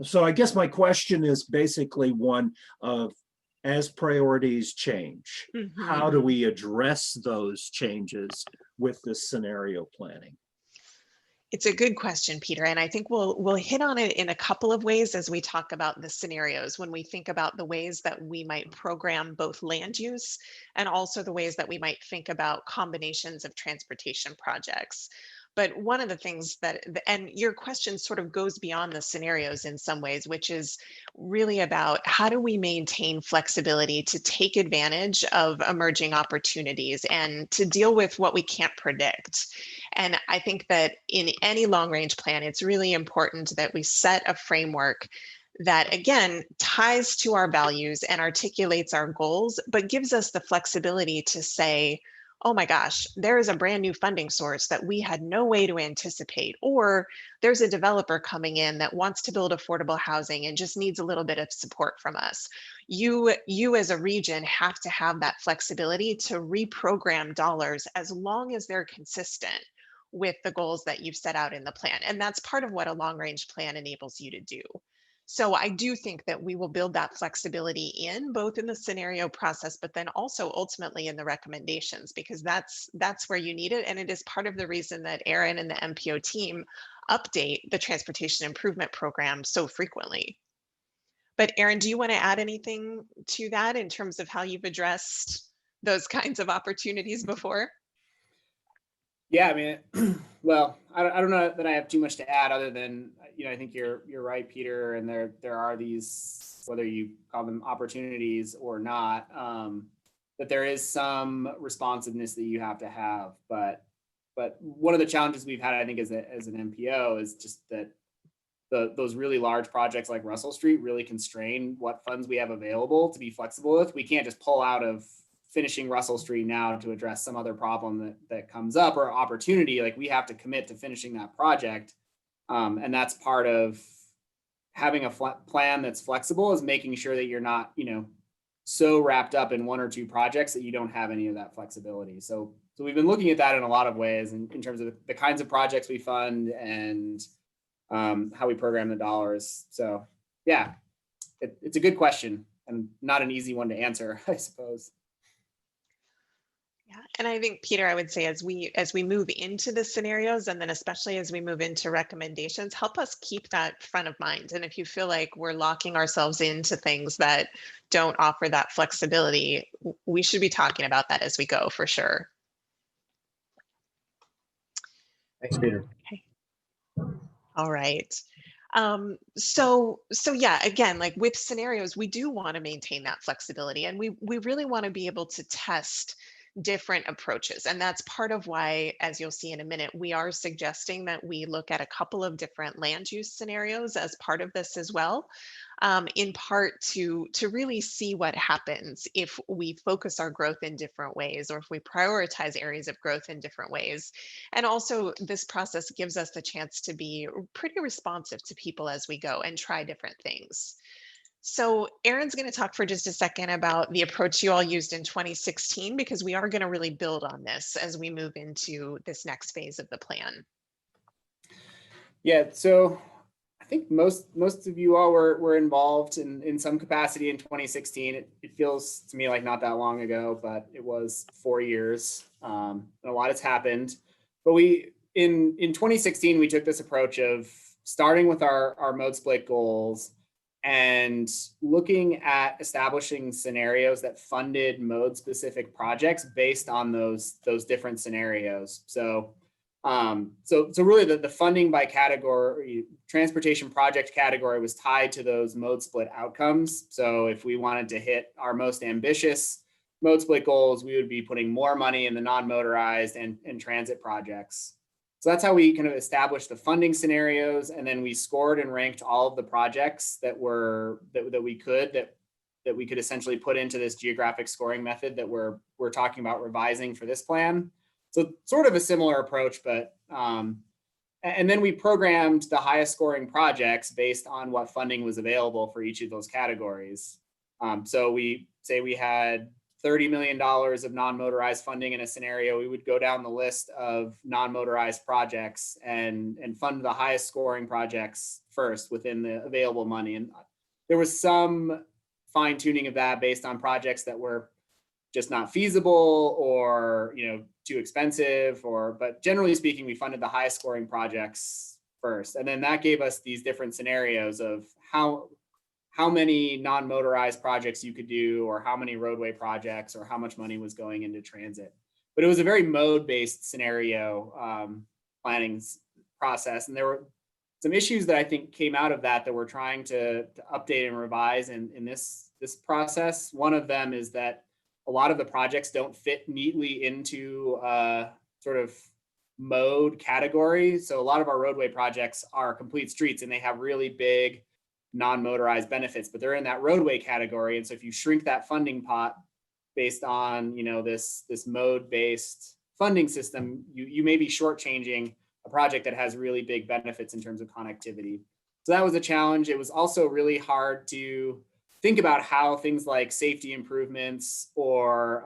so I guess my question is basically one of, as priorities change, how do we address those changes with this scenario planning? It's a good question, Peter, and I think we'll hit on it in a couple of ways as we talk about the scenarios, when we think about the ways that we might program both land use and also the ways that we might think about combinations of transportation projects. But one of the things and your question sort of goes beyond the scenarios in some ways, which is really about how do we maintain flexibility to take advantage of emerging opportunities and to deal with what we can't predict. And I think that in any long range plan, it's really important that we set a framework that, again, ties to our values and articulates our goals, but gives us the flexibility to say, oh my gosh, there is a brand new funding source that we had no way to anticipate, or there's a developer coming in that wants to build affordable housing and just needs a little bit of support from us. You as a region have to have that flexibility to reprogram dollars as long as they're consistent with the goals that you've set out in the plan. And that's part of what a long range plan enables you to do. So I do think that we will build that flexibility in both in the scenario process, but then also ultimately in the recommendations, because that's where you need it. And it is part of the reason that Aaron and the MPO team update the transportation improvement program so frequently. But Aaron, do you want to add anything to that in terms of how you've addressed those kinds of opportunities before? Yeah, I mean, well, I don't know that I have too much to add other than, I think you're right, Peter, and there are these, whether you call them opportunities or not, that there is some responsiveness that you have to have. But one of the challenges we've had, I think, as an MPO is just that those really large projects like Russell Street really constrain what funds we have available to be flexible with. We can't just pull out of finishing Russell Street now to address some other problem that comes up or opportunity. Like, we have to commit to finishing that project. And that's part of having a plan that's flexible, is making sure that you're not, so wrapped up in one or two projects that you don't have any of that flexibility. So we've been looking at that in a lot of ways in terms of the kinds of projects we fund and how we program the dollars. So yeah, it's a good question and not an easy one to answer, I suppose. Yeah, and I think, Peter, I would say as we move into the scenarios, and then especially as we move into recommendations, help us keep that front of mind. And if you feel like we're locking ourselves into things that don't offer that flexibility, we should be talking about that as we go, for sure. Thanks, Peter. Okay. All right. So yeah, again, like with scenarios, we do want to maintain that flexibility, and we really want to be able to test different approaches. And that's part of why, as you'll see in a minute, we are suggesting that we look at a couple of different land use scenarios as part of this as well. in part to really see what happens if we focus our growth in different ways, or if we prioritize areas of growth in different ways. And also, this process gives us the chance to be pretty responsive to people as we go and try different things. So Erin's going to talk for just a second about the approach you all used in 2016, because we are going to really build on this as we move into this next phase of the plan. Yeah, so I think most of you all were involved in some capacity in 2016. It feels to me like not that long ago, but it was 4 years. And a lot has happened. But in 2016, we took this approach of starting with our mode split goals and looking at establishing scenarios that funded mode specific projects based on those different scenarios. So really the funding by category, transportation project category, was tied to those mode split outcomes. So if we wanted to hit our most ambitious mode split goals, we would be putting more money in the non-motorized and transit projects. So that's how we kind of established the funding scenarios, and then we scored and ranked all of the projects that we could essentially put into this geographic scoring method that we're talking about revising for this plan. So sort of a similar approach, but and then we programmed the highest scoring projects based on what funding was available for each of those categories. So we say we had $30 million of non-motorized funding in a scenario, we would go down the list of non-motorized projects and fund the highest scoring projects first within the available money. And there was some fine tuning of that based on projects that were just not feasible or too expensive, but generally speaking, we funded the highest scoring projects first. And then that gave us these different scenarios of how many non-motorized projects you could do, or how many roadway projects, or how much money was going into transit. But it was a very mode-based scenario planning process. And there were some issues that I think came out of that we're trying to update and revise in this process. One of them is that a lot of the projects don't fit neatly into sort of mode category. So a lot of our roadway projects are complete streets, and they have really big non-motorized benefits, but they're in that roadway category. And so if you shrink that funding pot based on this mode-based funding system, you may be shortchanging a project that has really big benefits in terms of connectivity. So that was a challenge. It was also really hard to think about how things like safety improvements or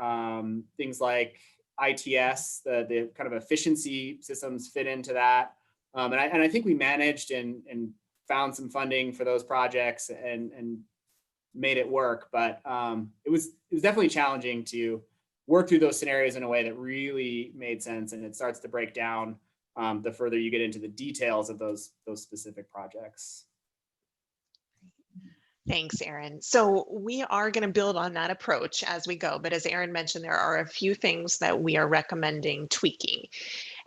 things like ITS, the kind of efficiency systems, fit into that. And I think we managed and found some funding for those projects and made it work. But it was definitely challenging to work through those scenarios in a way that really made sense, and it starts to break down the further you get into the details of those specific projects. Thanks, Erin. So we are going to build on that approach as we go. But as Erin mentioned, there are a few things that we are recommending tweaking.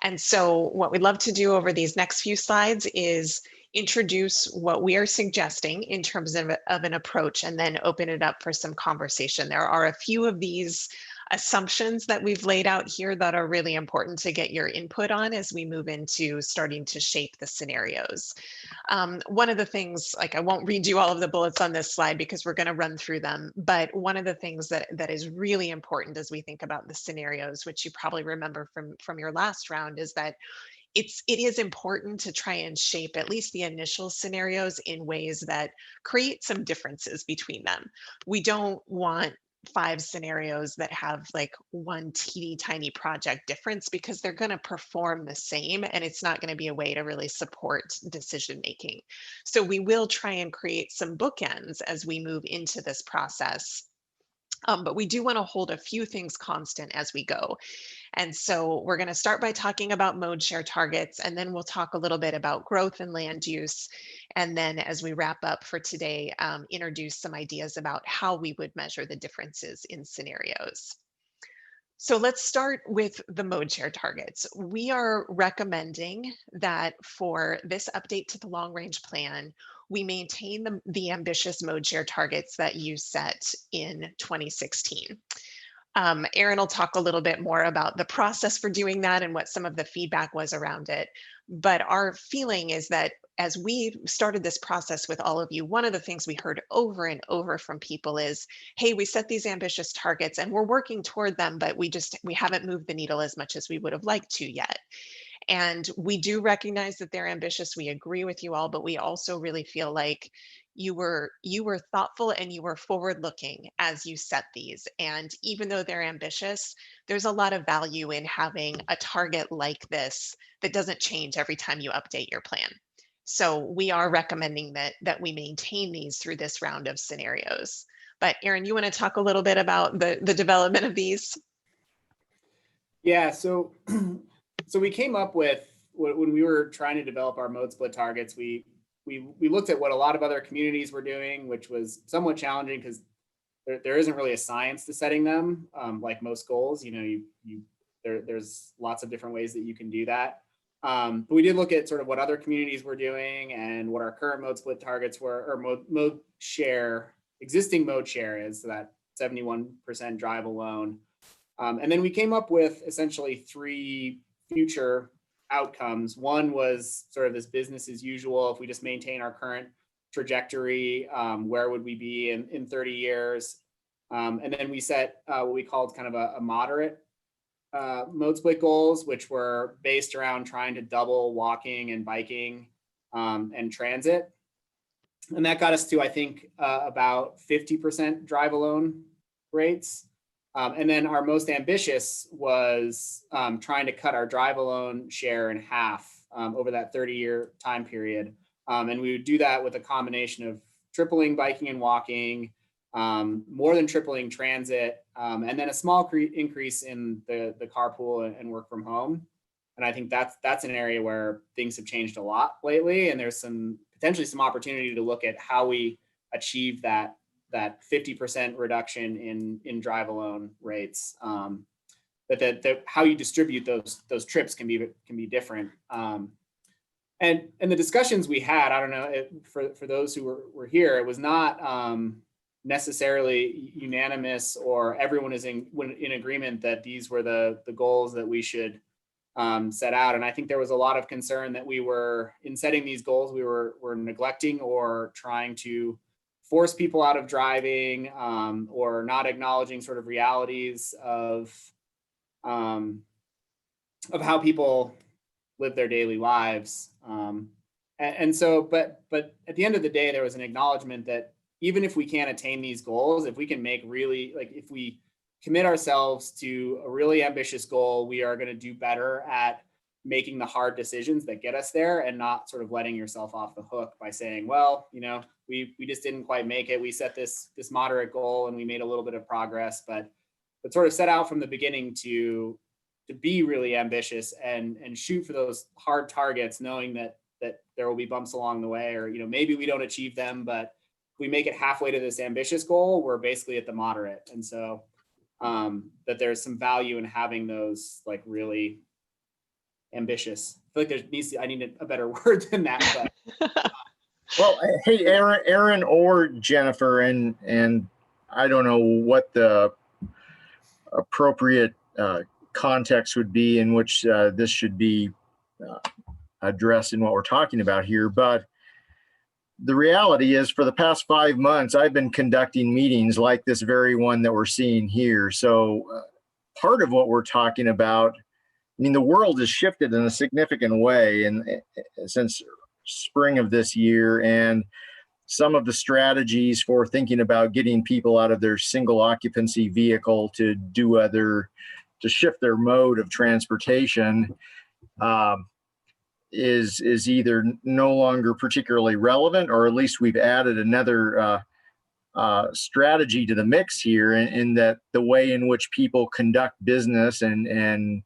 And so what we'd love to do over these next few slides is introduce what we are suggesting in terms of an approach, and then open it up for some conversation. There are a few of these assumptions that we've laid out here that are really important to get your input on as we move into starting to shape the scenarios. One of the things, I won't read you all of the bullets on this slide because we're going to run through them, but one of the things that is really important as we think about the scenarios, which you probably remember from your last round, is that it is important to try and shape at least the initial scenarios in ways that create some differences between them. We don't want 5 scenarios that have one teeny tiny project difference, because they're going to perform the same, and it's not going to be a way to really support decision making. So we will try and create some bookends as we move into this process. But we do want to hold a few things constant as we go. And so we're going to start by talking about mode share targets, and then we'll talk a little bit about growth and land use. And then as we wrap up for today, introduce some ideas about how we would measure the differences in scenarios. So let's start with the mode share targets. We are recommending that for this update to the long range plan, we maintain the ambitious mode share targets that you set in 2016. Erin will talk a little bit more about the process for doing that and what some of the feedback was around it. But our feeling is that as we started this process with all of you, one of the things we heard over and over from people is, hey, we set these ambitious targets and we're working toward them, but we haven't moved the needle as much as we would have liked to yet. And we do recognize that they're ambitious. We agree with you all, but we also really feel like you were thoughtful and you were forward looking as you set these. And even though they're ambitious, there's a lot of value in having a target like this that doesn't change every time you update your plan. So we are recommending that we maintain these through this round of scenarios. But Aaron, you want to talk a little bit about the development of these? Yeah, so we came up with, when we were trying to develop our mode split targets, we looked at what a lot of other communities were doing, which was somewhat challenging because there isn't really a science to setting them, like most goals. There's lots of different ways that you can do that. But we did look at sort of what other communities were doing and what our current mode split targets were, or mode share, existing mode share is, so that 71% drive alone. And then we came up with essentially 3 future outcomes. One was sort of this business as usual. If we just maintain our current trajectory, where would we be in 30 years? And then we set what we called kind of a moderate mode split goals, which were based around trying to double walking and biking and transit. And that got us to, I think, about 50% drive alone rates. And then our most ambitious was trying to cut our drive alone share in half over that 30-year time period. And we would do that with a combination of tripling biking and walking, more than tripling transit, and then a small increase in the carpool and work from home. And I think that's an area where things have changed a lot lately. And there's potentially some opportunity to look at how we achieve that 50% reduction in drive alone rates. But how you distribute those trips can be different. And the discussions we had, I don't know, for those who were here, it was not necessarily unanimous or everyone is in agreement that these were the goals that we should set out. And I think there was a lot of concern that we were, in setting these goals, we were neglecting or trying to force people out of driving, or not acknowledging sort of realities of how people live their daily lives. And so, but at the end of the day, there was an acknowledgement that even if we can't attain these goals, if we can make really, like, if we commit ourselves to a really ambitious goal, we are going to do better at making the hard decisions that get us there, and not sort of letting yourself off the hook by saying, well, we just didn't quite make it. We set this moderate goal and we made a little bit of progress, but sort of set out from the beginning to be really ambitious and shoot for those hard targets, knowing that there will be bumps along the way, or maybe we don't achieve them, but if we make it halfway to this ambitious goal, we're basically at the moderate. And so that there's some value in having those like really ambitious. I feel like I need a better word than that. But well, hey, Aaron or Jennifer, and I don't know what the appropriate context would be in which this should be addressed in what we're talking about here, but the reality is, for the past 5 months, I've been conducting meetings like this very one that we're seeing here. So part of what we're talking about, I mean, the world has shifted in a significant way since spring of this year, and some of the strategies for thinking about getting people out of their single occupancy vehicle to shift their mode of transportation is either no longer particularly relevant, or at least we've added another strategy to the mix here, in that the way in which people conduct business and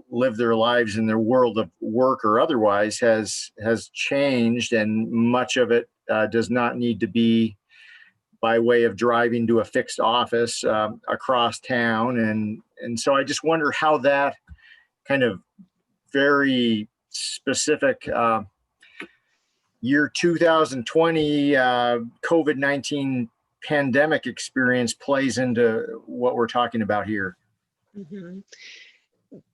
live their lives in their world of work or otherwise has changed, and much of it does not need to be by way of driving to a fixed office across town. And so I just wonder how that kind of very specific year 2020 COVID-19 pandemic experience plays into what we're talking about here. Mm-hmm.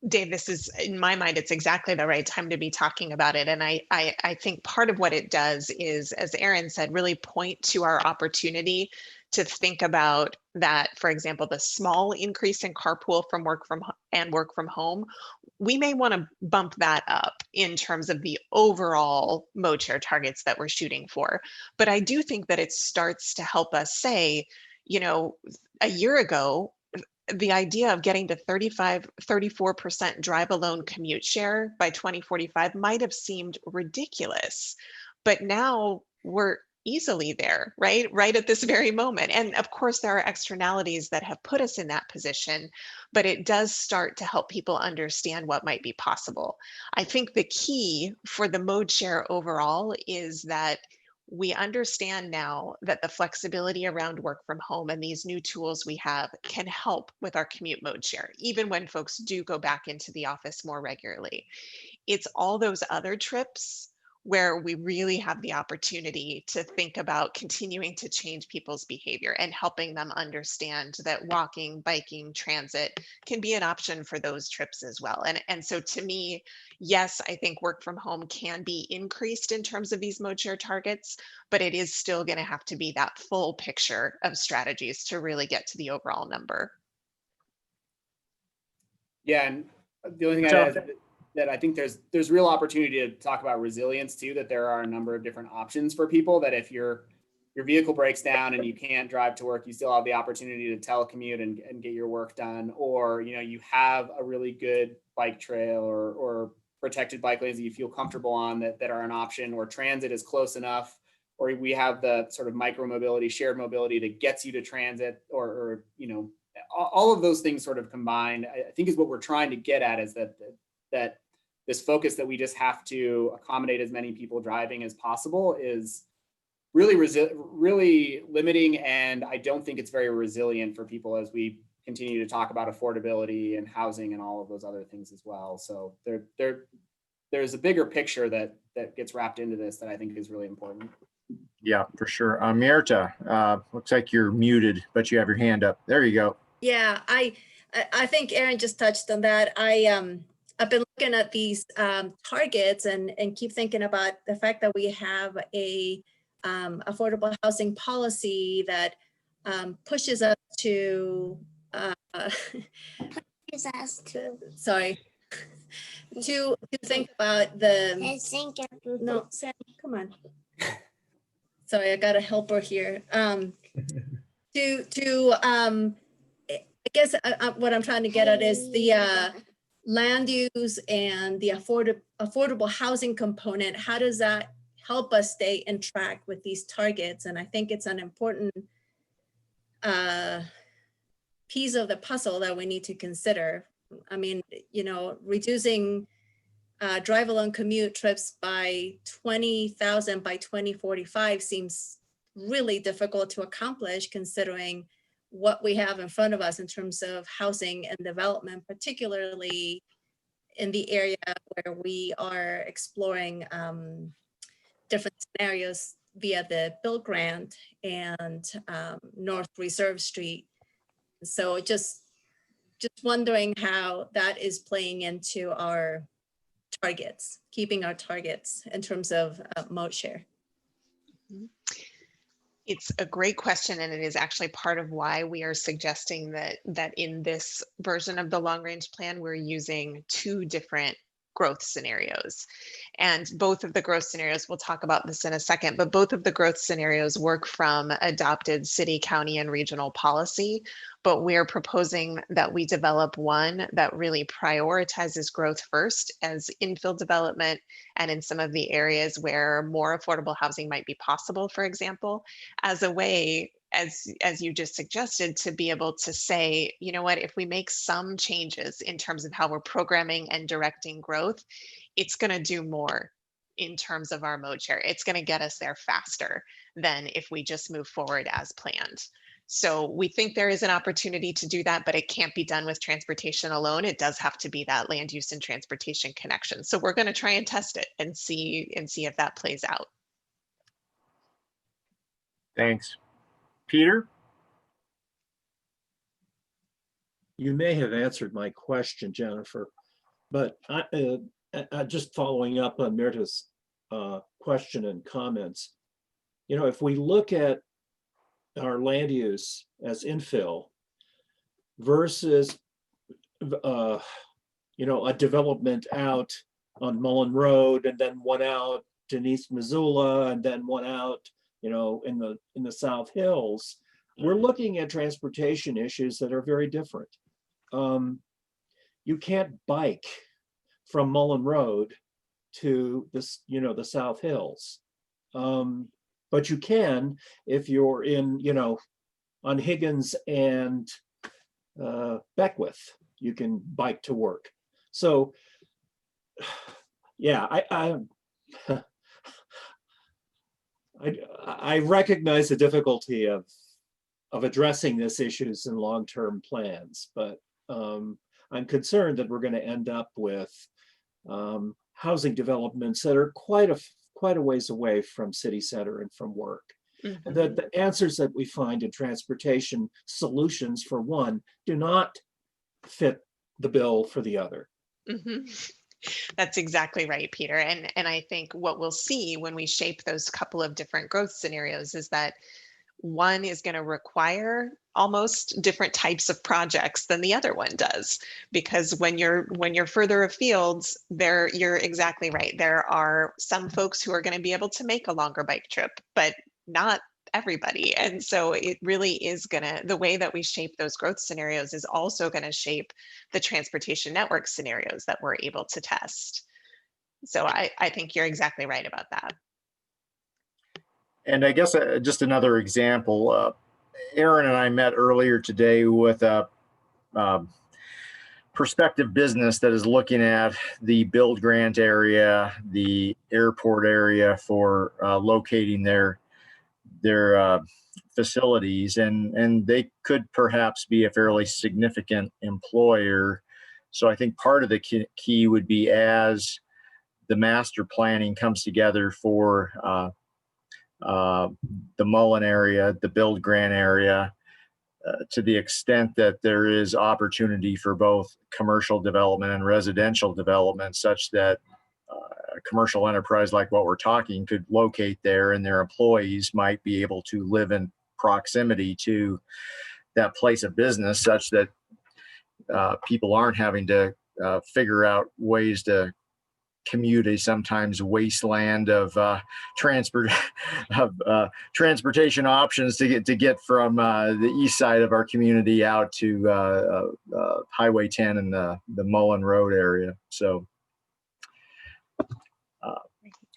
Dave, this is, in my mind, it's exactly the right time to be talking about it. And I think part of what it does is, as Aaron said, really point to our opportunity to think about that. For example, the small increase in carpool from work from home, we may want to bump that up in terms of the overall mode share targets that we're shooting for. But I do think that it starts to help us say, you know, a year ago, the idea of getting to 34% drive alone commute share by 2045 might have seemed ridiculous, but now we're easily there, right? Right at this very moment. And of course, there are externalities that have put us in that position, but it does start to help people understand what might be possible. I think the key for the mode share overall is that we understand now that the flexibility around work from home and these new tools we have can help with our commute mode share, even when folks do go back into the office more regularly. It's all those other trips where we really have the opportunity to think about continuing to change people's behavior and helping them understand that walking, biking, transit can be an option for those trips as well. And so to me, yes, I think work from home can be increased in terms of these mode share targets, but it is still going to have to be that full picture of strategies to really get to the overall number. Yeah, and the only thing I'd add is that I think there's real opportunity to talk about resilience too, that there are a number of different options for people, that if your vehicle breaks down and you can't drive to work, you still have the opportunity to telecommute and get your work done. Or, you know, you have a really good bike trail or protected bike lanes that you feel comfortable on that are an option, or transit is close enough, or we have the sort of micro mobility, shared mobility that gets you to transit, or you know, all of those things sort of combined, I think is what we're trying to get at, is that this focus that we just have to accommodate as many people driving as possible is really limiting. And I don't think it's very resilient for people as we continue to talk about affordability and housing and all of those other things as well. So there's a bigger picture that gets wrapped into this that I think is really important. Yeah, for sure. Myrta, looks like you're muted, but you have your hand up. There you go. Yeah, I think Aaron just touched on that. I've been looking at these targets and keep thinking about the fact that we have a affordable housing policy that pushes us to sorry, to think about the no, Sam, come on. Sorry, I got a helper here. I guess what I'm trying to get at is the land use and the affordable housing component. How does that help us stay in track with these targets? And I think it's an important piece of the puzzle that we need to consider. I mean, you know, reducing drive alone commute trips by 20,000 by 2045 seems really difficult to accomplish, considering what we have in front of us in terms of housing and development, particularly in the area where we are exploring different scenarios via the Bill Grant and North Reserve Street. So just wondering how that is playing into our targets, keeping our targets in terms of mode share. It's a great question, and it is actually part of why we are suggesting that in this version of the long range plan, we're using two different growth scenarios. And both of the growth scenarios, we'll talk about this in a second, but both of the growth scenarios work from adopted city, county, and regional policy. But we're proposing that we develop one that really prioritizes growth first as infill development, and in some of the areas where more affordable housing might be possible, for example, as a way, as you just suggested, to be able to say, you know what, if we make some changes in terms of how we're programming and directing growth, it's going to do more in terms of our mode share. It's going to get us there faster than if we just move forward as planned. So we think there is an opportunity to do that, but it can't be done with transportation alone. It does have to be that land use and transportation connection. So we're going to try and test it and see if that plays out. Thanks. Peter? you may have answered my question, Jennifer, but just following up on Mirta's question and comments, you know, if we look at our land use as infill versus, you know, a development out on Mullen Road and then one out in East Missoula and then one out, you know, in the South Hills, we're looking at transportation issues that are very different. You can't bike from Mullen Road to this, you know, the South Hills. But you can if you're in, you know, on Higgins and Beckwith, you can bike to work. So yeah, I recognize the difficulty of addressing these issues in long-term plans, but I'm concerned that we're going to end up with housing developments that are quite a ways away from city center and from work. Mhm. And that the answers that we find in transportation solutions, for one, do not fit the bill for the other. Mhm. That's exactly right, Peter. And I think what we'll see when we shape those couple of different growth scenarios is that one is going to require almost different types of projects than the other one does, because when you're further afield, you're exactly right. There are some folks who are going to be able to make a longer bike trip, but not everybody. And so it really is the way that we shape those growth scenarios is also going to shape the transportation network scenarios that we're able to test. So I think you're exactly right about that. And I guess just another example, Aaron and I met earlier today with a prospective business that is looking at the build grant area, the airport area for locating their facilities, and they could perhaps be a fairly significant employer. So I think part of the key would be, as the master planning comes together for the Mullen area, the build grant area, to the extent that there is opportunity for both commercial development and residential development, such that a commercial enterprise like what we're talking could locate there, and their employees might be able to live in proximity to that place of business, such that people aren't having to figure out ways to commute a sometimes wasteland of transportation options to get from the east side of our community out to Highway 10 and the Mullen Road area. So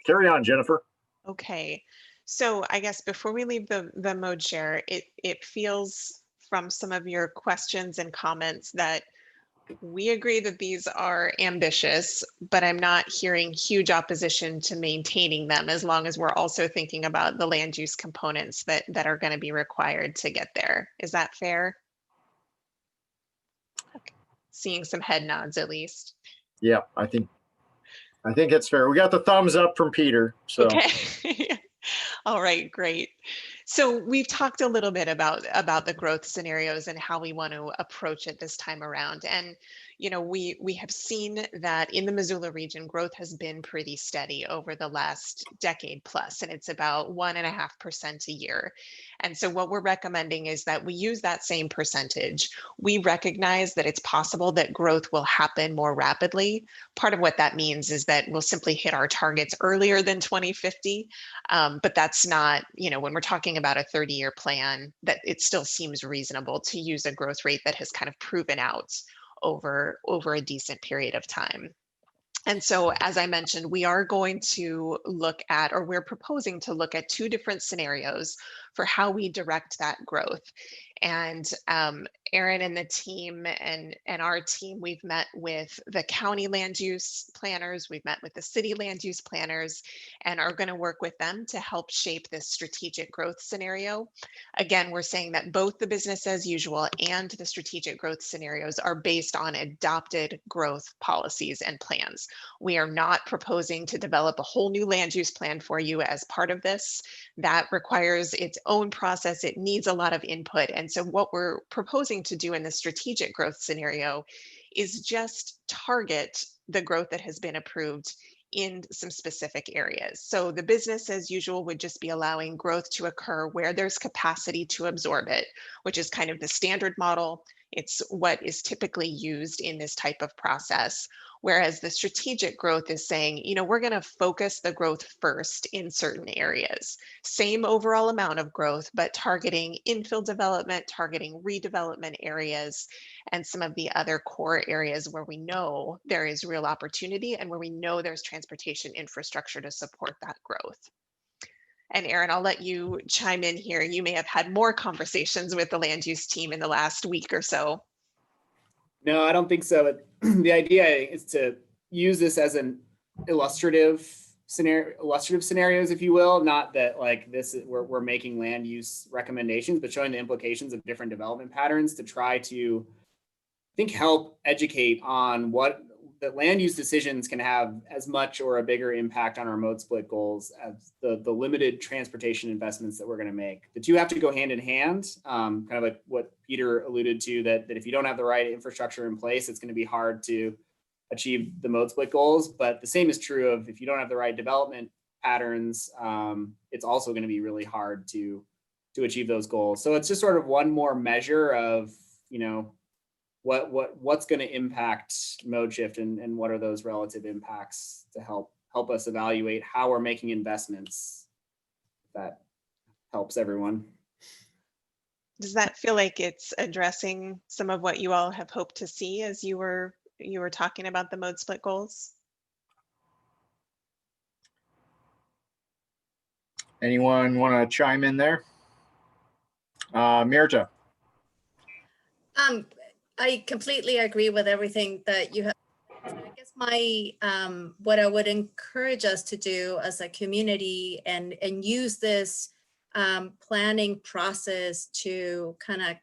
carry on, Jennifer. Okay, so I guess before we leave the mode share, it feels from some of your questions and comments that we agree that these are ambitious, but I'm not hearing huge opposition to maintaining them, as long as we're also thinking about the land use components that are going to be required to get there. Is that fair? Okay. Seeing some head nods at least. Yeah, I think it's fair. We got the thumbs up from Peter. So. Okay. All right, great. So we've talked a little bit about the growth scenarios and how we want to approach it this time around. And, you know, we have seen that in the Missoula region, growth has been pretty steady over the last decade plus, and it's about 1.5% a year. And so what we're recommending is that we use that same percentage. We recognize that it's possible that growth will happen more rapidly. Part of what that means is that we'll simply hit our targets earlier than 2050. But that's not, you know, when we're talking about a 30-year plan, that it still seems reasonable to use a growth rate that has kind of proven out over a decent period of time. And so, as I mentioned, we are going to look at, or we're proposing to look at, 2 different scenarios for how we direct that growth. And Aaron and the team and our team, we've met with the county land use planners, we've met with the city land use planners, and are going to work with them to help shape this strategic growth scenario. Again, we're saying that both the business as usual and the strategic growth scenarios are based on adopted growth policies and plans. We are not proposing to develop a whole new land use plan for you as part of this. That requires its own process. It needs a lot of input. And so what we're proposing to do in the strategic growth scenario is just target the growth that has been approved in some specific areas. So the business as usual would just be allowing growth to occur where there's capacity to absorb it, which is kind of the standard model. It's what is typically used in this type of process. Whereas the strategic growth is saying, you know, we're going to focus the growth first in certain areas. Same overall amount of growth, but targeting infill development, targeting redevelopment areas, and some of the other core areas where we know there is real opportunity and where we know there's transportation infrastructure to support that growth. And Aaron, I'll let you chime in here. You may have had more conversations with the land use team in the last week or so. No, I don't think so. The idea is to use this as an illustrative scenarios, if you will. Not that like this is, we're making land use recommendations, but showing the implications of different development patterns to try to, I think, help educate on what the land use decisions can have as much or a bigger impact on our mode split goals as the limited transportation investments that we're going to make. The two have to go hand in hand, kind of like what Peter alluded to, that if you don't have the right infrastructure in place, it's going to be hard to achieve the mode split goals. But the same is true of if you don't have the right development patterns, it's also going to be really hard to achieve those goals. So it's just sort of one more measure of, you know, what's going to impact mode shift and what are those relative impacts to help us evaluate how we're making investments. That helps everyone. Does that feel like it's addressing some of what you all have hoped to see as you were talking about the mode split goals? Anyone want to chime in there? Mirja. I completely agree with everything that you have. I guess my what I would encourage us to do as a community and use this planning process to kind of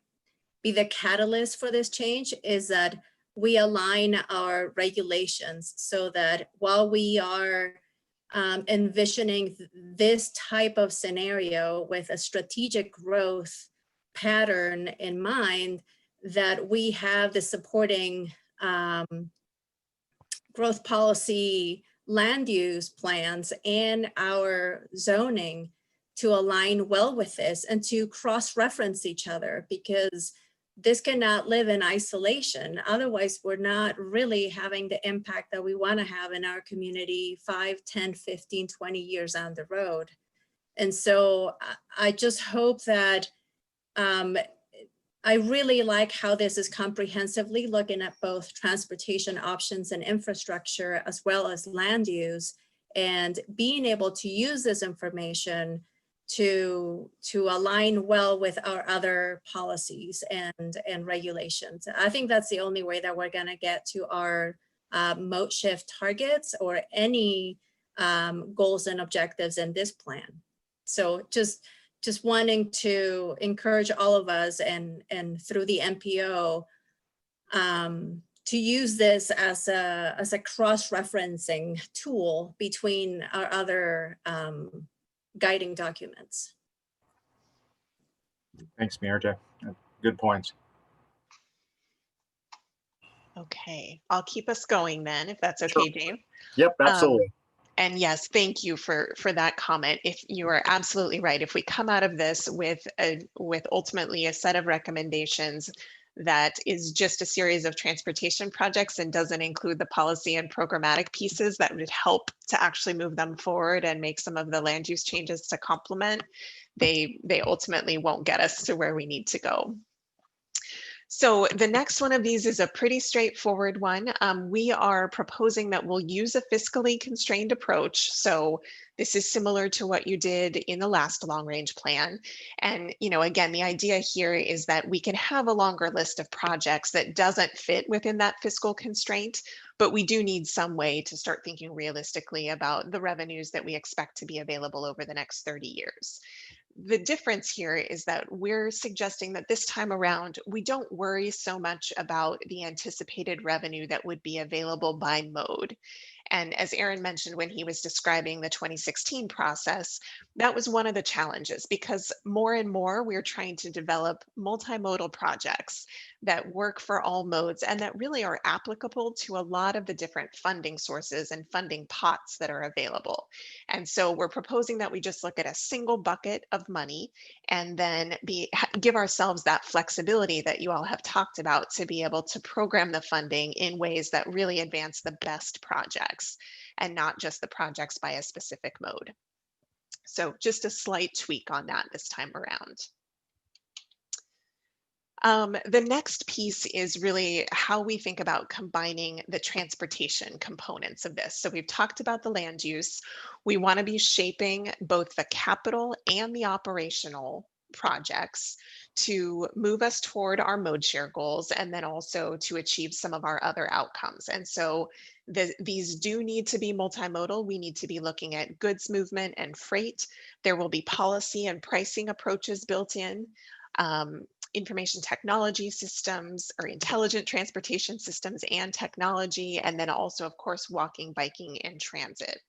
be the catalyst for this change is that we align our regulations so that while we are envisioning this type of scenario with a strategic growth pattern in mind, that we have the supporting growth policy land use plans and our zoning to align well with this and to cross-reference each other, because this cannot live in isolation. Otherwise, we're not really having the impact that we want to have in our community 5, 10, 15, 20 years down the road. And so I just hope that I really like how this is comprehensively looking at both transportation options and infrastructure, as well as land use, and being able to use this information to align well with our other policies and regulations. I think that's the only way that we're going to get to our mode shift targets or any goals and objectives in this plan. So just wanting to encourage all of us and through the MPO to use this as a cross-referencing tool between our other guiding documents. Thanks, Mirja. Good points. Okay, I'll keep us going then, if that's okay, Sure. Dave. Yep, absolutely. And yes, thank you for that comment. If you are absolutely right, if we come out of this with ultimately a set of recommendations that is just a series of transportation projects and doesn't include the policy and programmatic pieces that would help to actually move them forward and make some of the land use changes to complement, they ultimately won't get us to where we need to go. So the next one of these is a pretty straightforward one. We are proposing that we'll use a fiscally constrained approach. So this is similar to what you did in the last long range plan. And, you know, again, the idea here is that we can have a longer list of projects that doesn't fit within that fiscal constraint, but we do need some way to start thinking realistically about the revenues that we expect to be available over the next 30 years. The difference here is that we're suggesting that this time around, we don't worry so much about the anticipated revenue that would be available by mode. And as Aaron mentioned when he was describing the 2016 process, that was one of the challenges, because more and more we're trying to develop multimodal projects that work for all modes and that really are applicable to a lot of the different funding sources and funding pots that are available. And so we're proposing that we just look at a single bucket of money and then give ourselves that flexibility that you all have talked about to be able to program the funding in ways that really advance the best projects and not just the projects by a specific mode. So just a slight tweak on that this time around. The next piece is really how we think about combining the transportation components of this. So we've talked about the land use. We want to be shaping both the capital and the operational projects to move us toward our mode share goals and then also to achieve some of our other outcomes. And so these do need to be multimodal. We need to be looking at goods movement and freight. There will be policy and pricing approaches built in. Information technology systems or intelligent transportation systems and technology, and then also, of course, walking, biking, and transit.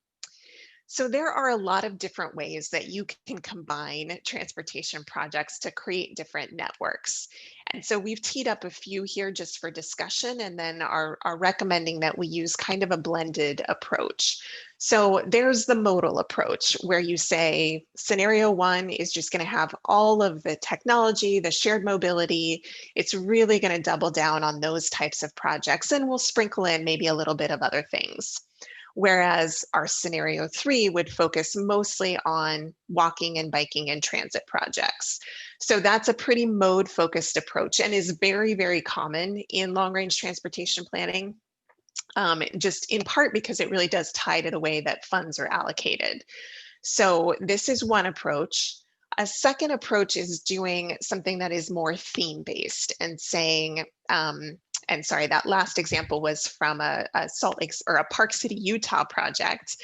So there are a lot of different ways that you can combine transportation projects to create different networks. And so we've teed up a few here just for discussion and then are recommending that we use kind of a blended approach. So there's the modal approach where you say scenario one is just going to have all of the technology, the shared mobility. It's really going to double down on those types of projects and we'll sprinkle in maybe a little bit of other things. Whereas our scenario three would focus mostly on walking and biking and transit projects. So that's a pretty mode focused approach and is very, very common in long range transportation planning, just in part because it really does tie to the way that funds are allocated. So this is one approach. A second approach is doing something that is more theme based and saying, and sorry, that last example was from a Salt Lake or a Park City, Utah project.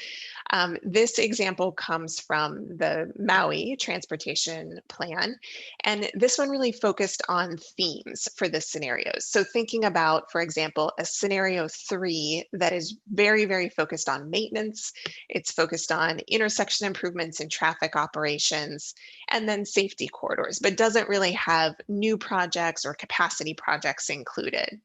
This example comes from the Maui transportation plan. And this one really focused on themes for the scenarios. So thinking about, for example, a scenario three that is very, very focused on maintenance. It's focused on intersection improvements in traffic operations and then safety corridors, but doesn't really have new projects or capacity projects included.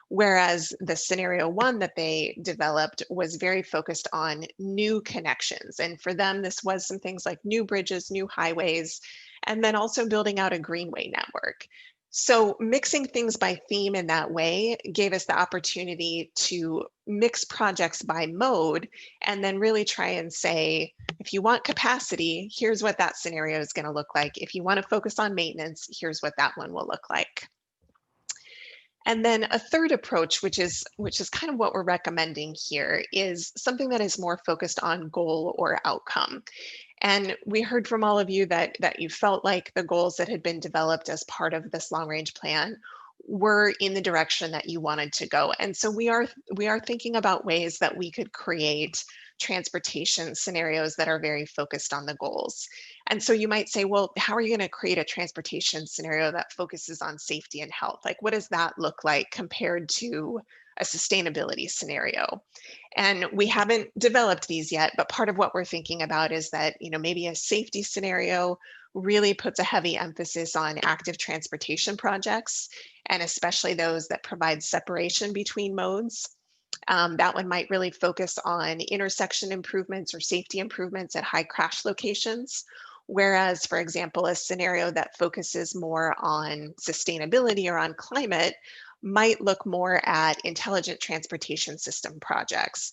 Whereas the scenario one that they developed was very focused on new connections. And for them, this was some things like new bridges, new highways, and then also building out a greenway network. So mixing things by theme in that way gave us the opportunity to mix projects by mode and then really try and say, if you want capacity, here's what that scenario is going to look like. If you want to focus on maintenance, here's what that one will look like. And then a third approach, which is kind of what we're recommending here, is something that is more focused on goal or outcome. And we heard from all of you that you felt like the goals that had been developed as part of this long range plan were in the direction that you wanted to go. And so we are thinking about ways that we could create transportation scenarios that are very focused on the goals. And so you might say, well, how are you going to create a transportation scenario that focuses on safety and health? Like, what does that look like compared to a sustainability scenario? And we haven't developed these yet, but part of what we're thinking about is that, maybe a safety scenario really puts a heavy emphasis on active transportation projects, and especially those that provide separation between modes. That one might really focus on intersection improvements or safety improvements at high crash locations. Whereas, for example, a scenario that focuses more on sustainability or on climate might look more at intelligent transportation system projects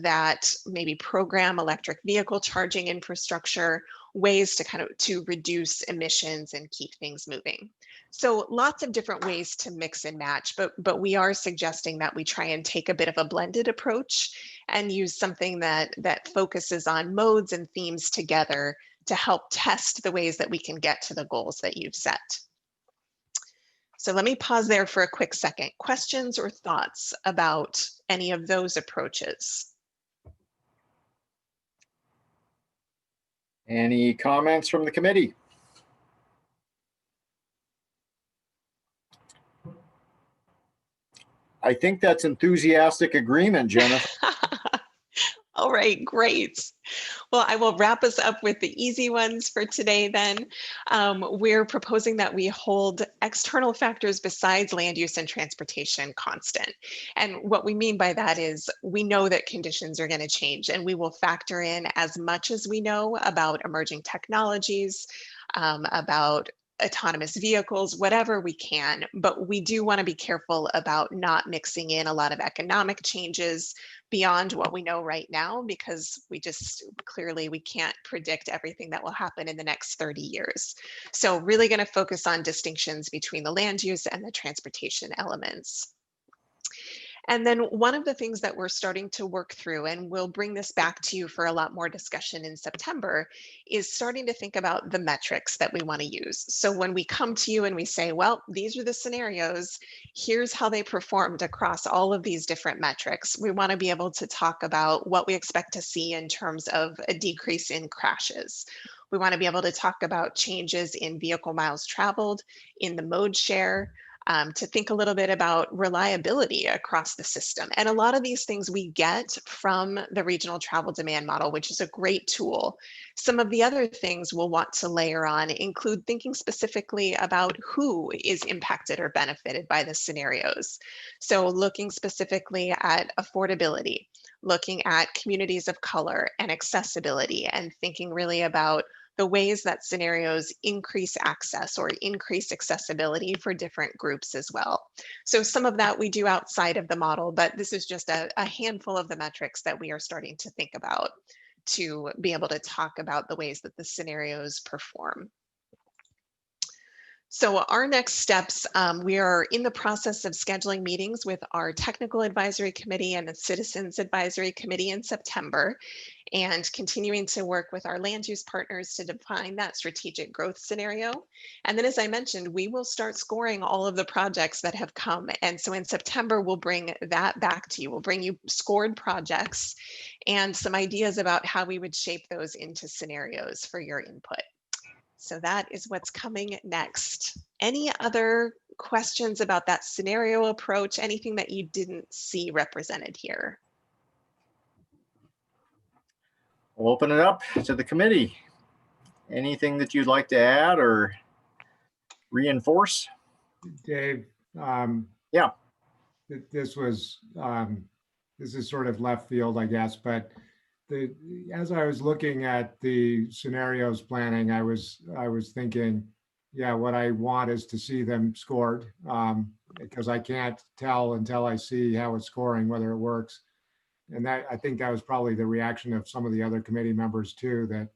that maybe program electric vehicle charging infrastructure, ways to reduce emissions and keep things moving. So lots of different ways to mix and match, but we are suggesting that we try and take a bit of a blended approach and use something that focuses on modes and themes together to help test the ways that we can get to the goals that you've set. So let me pause there for a quick second. Questions or thoughts about any of those approaches? Any comments from the committee? I think that's enthusiastic agreement, Jennifer. All right, great. Well, I will wrap us up with the easy ones for today then. We're proposing that we hold external factors besides land use and transportation constant. And what we mean by that is we know that conditions are going to change, and we will factor in as much as we know about emerging technologies, about autonomous vehicles, whatever we can, but we do want to be careful about not mixing in a lot of economic changes beyond what we know right now, because we just clearly we can't predict everything that will happen in the next 30 years. So really going to focus on distinctions between the land use and the transportation elements. And then one of the things that we're starting to work through, and we'll bring this back to you for a lot more discussion in September, is starting to think about the metrics that we want to use. So when we come to you and we say, well, these are the scenarios, here's how they performed across all of these different metrics. We want to be able to talk about what we expect to see in terms of a decrease in crashes. We want to be able to talk about changes in vehicle miles traveled, in the mode share, to think a little bit about reliability across the system. And a lot of these things we get from the regional travel demand model, which is a great tool. Some of the other things we'll want to layer on include thinking specifically about who is impacted or benefited by the scenarios. So looking specifically at affordability, looking at communities of color and accessibility, and thinking really about the ways that scenarios increase access or increase accessibility for different groups as well. So some of that we do outside of the model, but this is just a handful of the metrics that we are starting to think about to be able to talk about the ways that the scenarios perform. So our next steps, we are in the process of scheduling meetings with our technical advisory committee and the citizens advisory committee in September, and continuing to work with our land use partners to define that strategic growth scenario. And then, as I mentioned, we will start scoring all of the projects that have come. And so in September, we'll bring that back to you. We'll bring you scored projects and some ideas about how we would shape those into scenarios for your input. So that is what's coming next. Any other questions about that scenario approach? Anything that you didn't see represented here? We'll open it up to the committee. Anything that you'd like to add or reinforce? Dave. Yeah. This was, this is sort of left field, I guess, but as I was looking at the scenarios planning, I was thinking, yeah, what I want is to see them scored, because I can't tell until I see how it's scoring, whether it works. And that, I think that was probably the reaction of some of the other committee members too, that,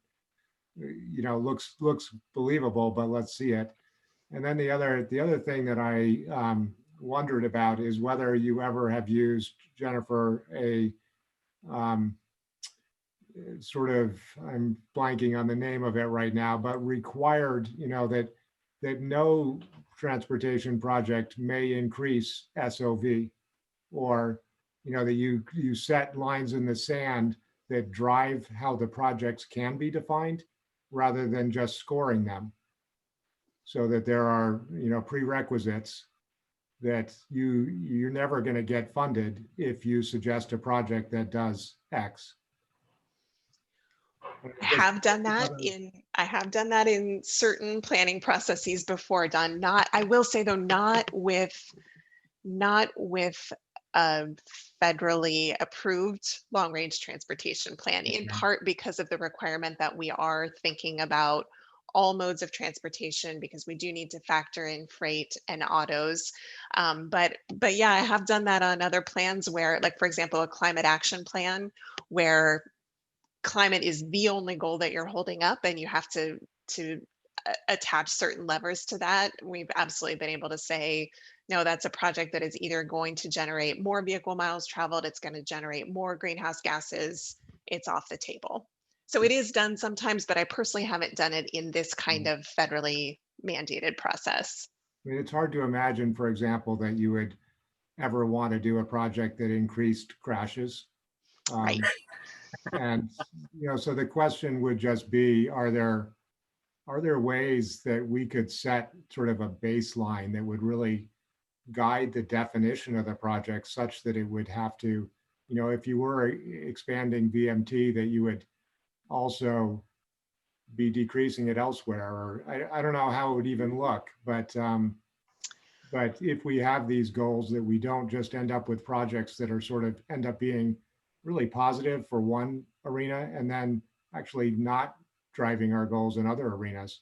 you know, looks believable, but let's see it. And then the other thing that I wondered about is whether you ever have used, Jennifer, a sort of, I'm blanking on the name of it right now, but required, you know, that no transportation project may increase SOV, or, you know, that you set lines in the sand that drive how the projects can be defined rather than just scoring them, so that there are, you know, prerequisites that you're never going to get funded if you suggest a project that does X. I have done that in certain planning processes before, Don. I will say though, not with a federally approved long-range transportation plan, in part because of the requirement that we are thinking about all modes of transportation, because we do need to factor in freight and autos. But yeah, I have done that on other plans where, like, for example, a climate action plan where climate is the only goal that you're holding up and you have to attach certain levers to that. We've absolutely been able to say, no, that's a project that is either going to generate more vehicle miles traveled, it's going to generate more greenhouse gases, it's off the table. So it is done sometimes, but I personally haven't done it in this kind of federally mandated process. I mean, it's hard to imagine, for example, that you would ever want to do a project that increased crashes. Right. And, you know, so the question would just be, are there ways that we could set sort of a baseline that would really guide the definition of the project such that it would have to, if you were expanding VMT, that you would also be decreasing it elsewhere, or I don't know how it would even look, but if we have these goals, that we don't just end up with projects that are sort of end up being really positive for one arena and then actually not driving our goals in other arenas.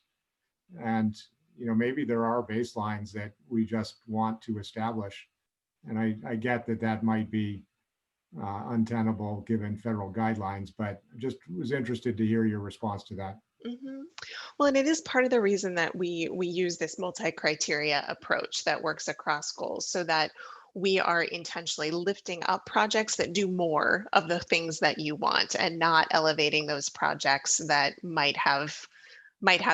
And, maybe there are baselines that we just want to establish. And I get that that might be untenable given federal guidelines, but just was interested to hear your response to that. Mhm. Well, and it is part of the reason that we use this multi-criteria approach that works across goals, so that we are intentionally lifting up projects that do more of the things that you want and not elevating those projects that might have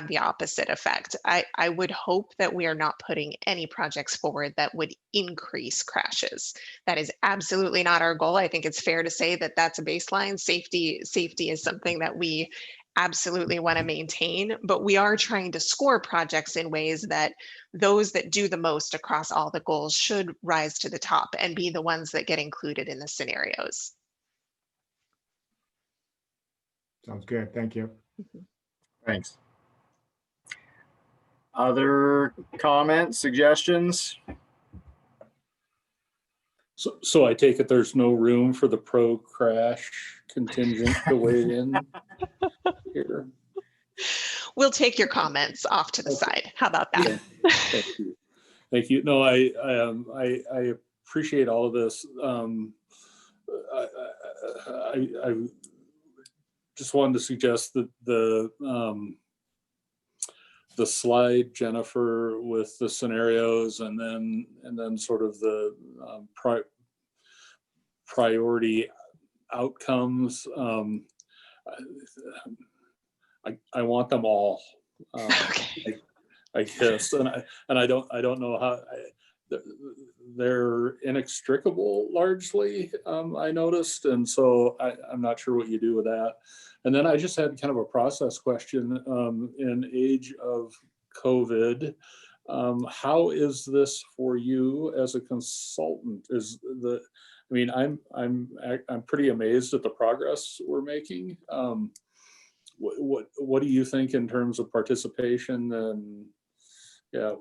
the opposite effect. I would hope that we are not putting any projects forward that would increase crashes. That is absolutely not our goal. I think it's fair to say that that's a baseline. Safety is something that we absolutely want to maintain, but we are trying to score projects in ways that those that do the most across all the goals should rise to the top and be the ones that get included in the scenarios. Sounds good. Thank you. Thanks. Other comments, suggestions? So I take it there's no room for the pro crash contingent to weigh in here. We'll take your comments off to the side. How about that? Thank you. Thank you. No, I appreciate all of this. I just wanted to suggest that the slide, Jennifer, with the scenarios and then sort of the priority outcomes. I want them all. Okay. I guess, and I don't know how. They're inextricable largely, I noticed, and so I'm not sure what you do with that. And then I just had kind of a process question. In age of COVID, how is this for you as a consultant? I'm pretty amazed at the progress we're making. What do you think in terms of participation? And yeah,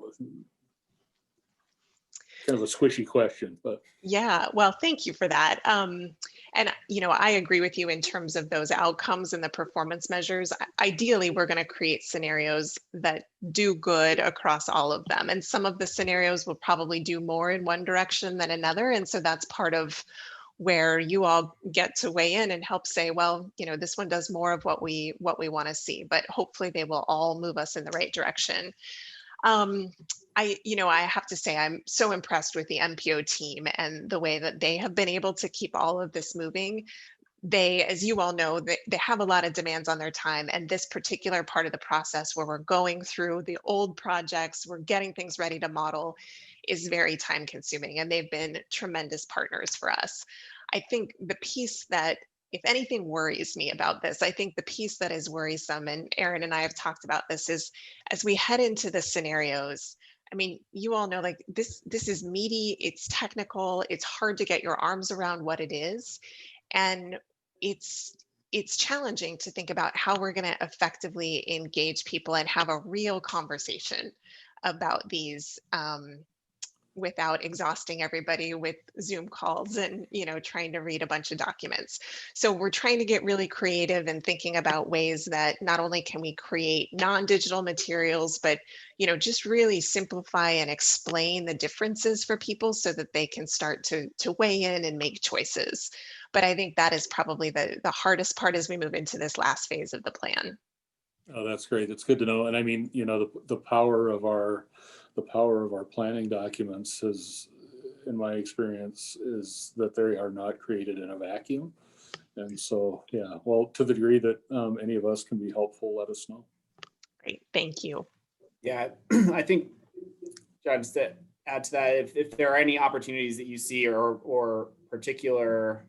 kind of a squishy question, but Yeah, well, thank you for that. And I agree with you in terms of those outcomes and the performance measures. Ideally, we're going to create scenarios that do good across all of them. And some of the scenarios will probably do more in one direction than another. And so that's part of where you all get to weigh in and help say, well, this one does more of what we want to see, but hopefully they will all move us in the right direction. I have to say, I'm so impressed with the MPO team and the way that they have been able to keep all of this moving. They, as you all know, they have a lot of demands on their time. And this particular part of the process where we're going through the old projects, we're getting things ready to model, is very time consuming. And they've been tremendous partners for us. I think the piece that, if anything worries me about this, I think the piece that is worrisome, and Aaron and I have talked about this, is as we head into the scenarios, you all know, like this is meaty, it's technical, it's hard to get your arms around what it is. And it's challenging to think about how we're going to effectively engage people and have a real conversation about these without exhausting everybody with Zoom calls and, trying to read a bunch of documents. So we're trying to get really creative and thinking about ways that not only can we create non-digital materials, but, just really simplify and explain the differences for people so that they can start to weigh in and make choices. But I think that is probably the hardest part as we move into this last phase of the plan. oh, that's great. That's good to know. And the power of our planning documents is, in my experience, is that they are not created in a vacuum. And so, yeah, well, to the degree that any of us can be helpful, let us know. Great, thank you. Yeah, I think, just to add to that, if there are any opportunities that you see or particular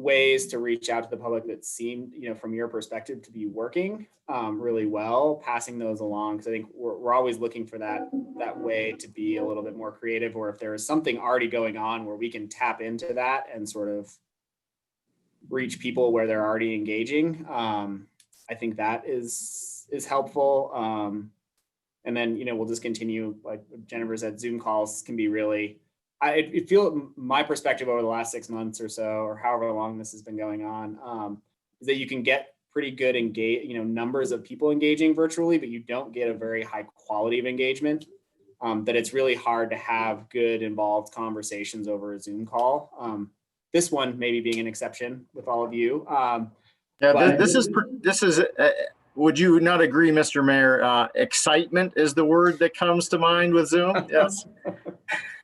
ways to reach out to the public that seem, from your perspective, to be working really well, passing those along. Because I think we're always looking for that way to be a little bit more creative, or if there is something already going on where we can tap into that and sort of reach people where they're already engaging. I think that is helpful. And then, we'll just continue, like Jennifer said, Zoom calls can be really, I feel my perspective over the last 6 months or so, or however long this has been going on, is that you can get pretty good numbers of people engaging virtually, but you don't get a very high quality of engagement. That it's really hard to have good involved conversations over a Zoom call. This one maybe being an exception with all of you. This is. Would you not agree, Mr. Mayor? Excitement is the word that comes to mind with Zoom. Yes.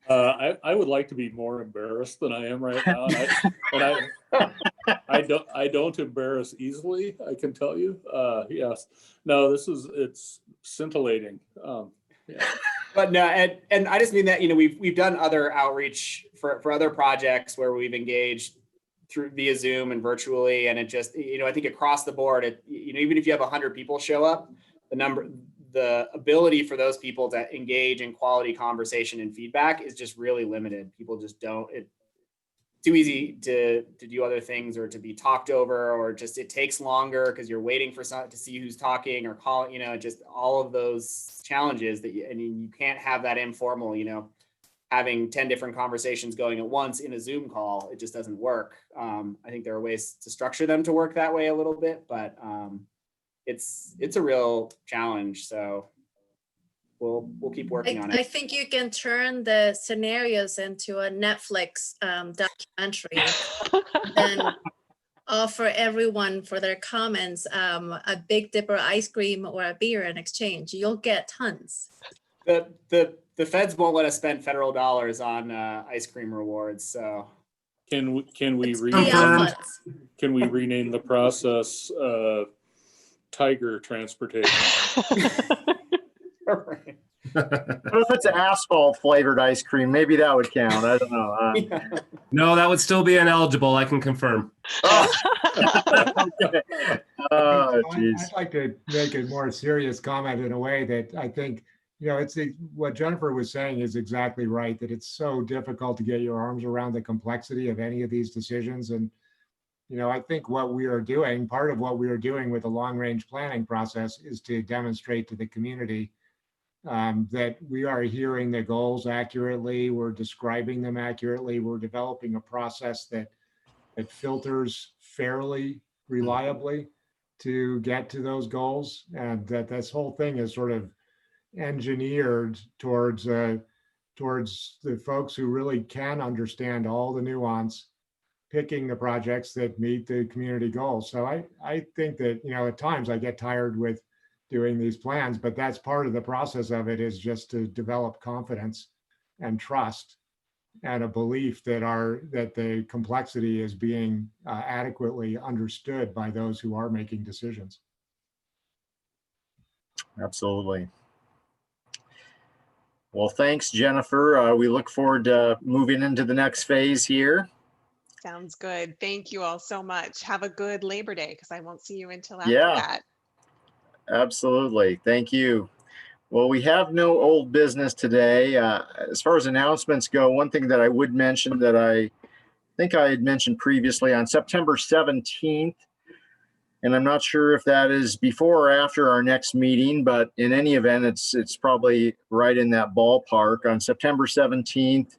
I would like to be more embarrassed than I am right now, and I don't embarrass easily. I can tell you. Yes. No. It's scintillating. Yeah. But no, and I just mean that we've done other outreach for other projects where we've engaged through via Zoom and virtually, and it just I think across the board, even if you have 100 people show up, the ability for those people to engage in quality conversation and feedback is just really limited. People just don't. It's too easy to do other things, or to be talked over, or just it takes longer because you're waiting for to see who's talking or calling. Just all of those challenges that you can't have that informal. Having 10 different conversations going at once in a Zoom call, it just doesn't work. I think there are ways to structure them to work that way a little bit, but it's a real challenge. So we'll keep working on it. I think you can turn the scenarios into a Netflix documentary and offer everyone for their comments a Big Dipper ice cream or a beer in exchange. You'll get tons. The feds won't let us spend federal dollars on ice cream rewards. So can we rename the process Tiger Transportation? Right. What if it's asphalt flavored ice cream? Maybe that would count. I don't know. Yeah. No, that would still be ineligible. I can confirm. Okay. Geez. I'd like to make a more serious comment in a way that I think, what Jennifer was saying is exactly right, that it's so difficult to get your arms around the complexity of any of these decisions. And, I think what we are doing, part of what we are doing with the long range planning process is to demonstrate to the community that we are hearing the goals accurately, we're describing them accurately, we're developing a process that filters fairly, reliably to get to those goals, and that this whole thing is sort of engineered towards the folks who really can understand all the nuance, picking the projects that meet the community goals. So I think that, at times I get tired with doing these plans, but that's part of the process of it, is just to develop confidence and trust and a belief that the complexity is being adequately understood by those who are making decisions. Absolutely. Well, thanks, Jennifer. We look forward to moving into the next phase here. Sounds good. Thank you all so much. Have a good Labor Day, because I won't see you until after Yeah. that. Absolutely. Thank you. Well, we have no old business today. As far as announcements go, one thing that I would mention that I think I had mentioned previously, on September 17th, and I'm not sure if that is before or after our next meeting, but in any event, it's probably right in that ballpark. On September 17th,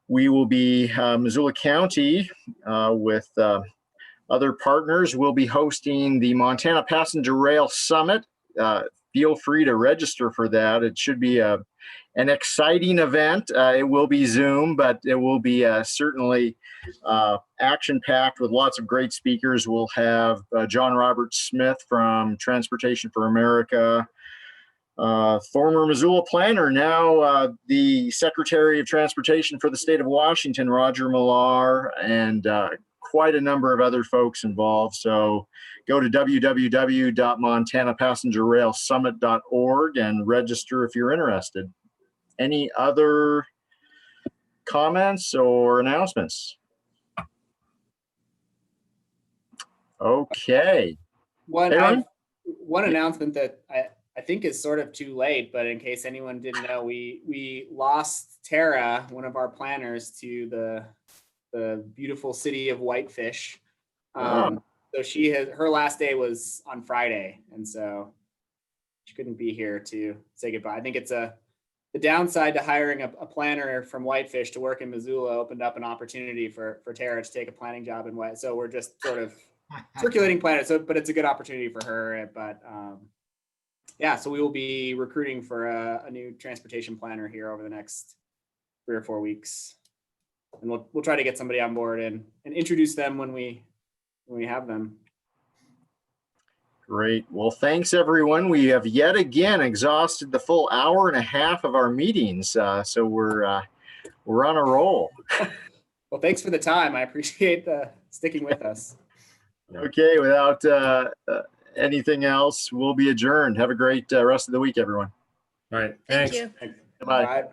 we will be Missoula County with other partners. We'll be hosting the Montana Passenger Rail Summit. Feel free to register for that. It should be an exciting event. It will be Zoom, but it will be certainly action-packed with lots of great speakers. We'll have John Robert Smith from Transportation for America, former Missoula planner, now the Secretary of Transportation for the state of Washington, Roger Millar, and quite a number of other folks involved. So go to www.montanapassengerrailsummit.org and register if you're interested. Any other comments or announcements? Okay. One, Hey, I Ron? have one announcement that I think is sort of too late, but in case anyone didn't know, we lost Tara, one of our planners, to the beautiful city of Whitefish. Oh. So her last day was on Friday, and so she couldn't be here to say goodbye. I think it's the downside to hiring a planner from Whitefish to work in Missoula opened up an opportunity for Tara to take a planning job in White. So we're just sort of circulating planners. So, but it's a good opportunity for her. But yeah, so we will be recruiting for a new transportation planner here over the next 3 or 4 weeks, and we'll try to get somebody on board and introduce them when we have them. Great. Well, thanks everyone. We have yet again exhausted the full hour and a half of our meetings. So we're on a roll. Well, thanks for the time. I appreciate sticking with us. Okay. Without anything else, we'll be adjourned. Have a great rest of the week, everyone. All right. Thank Thanks. you. Bye. Bye.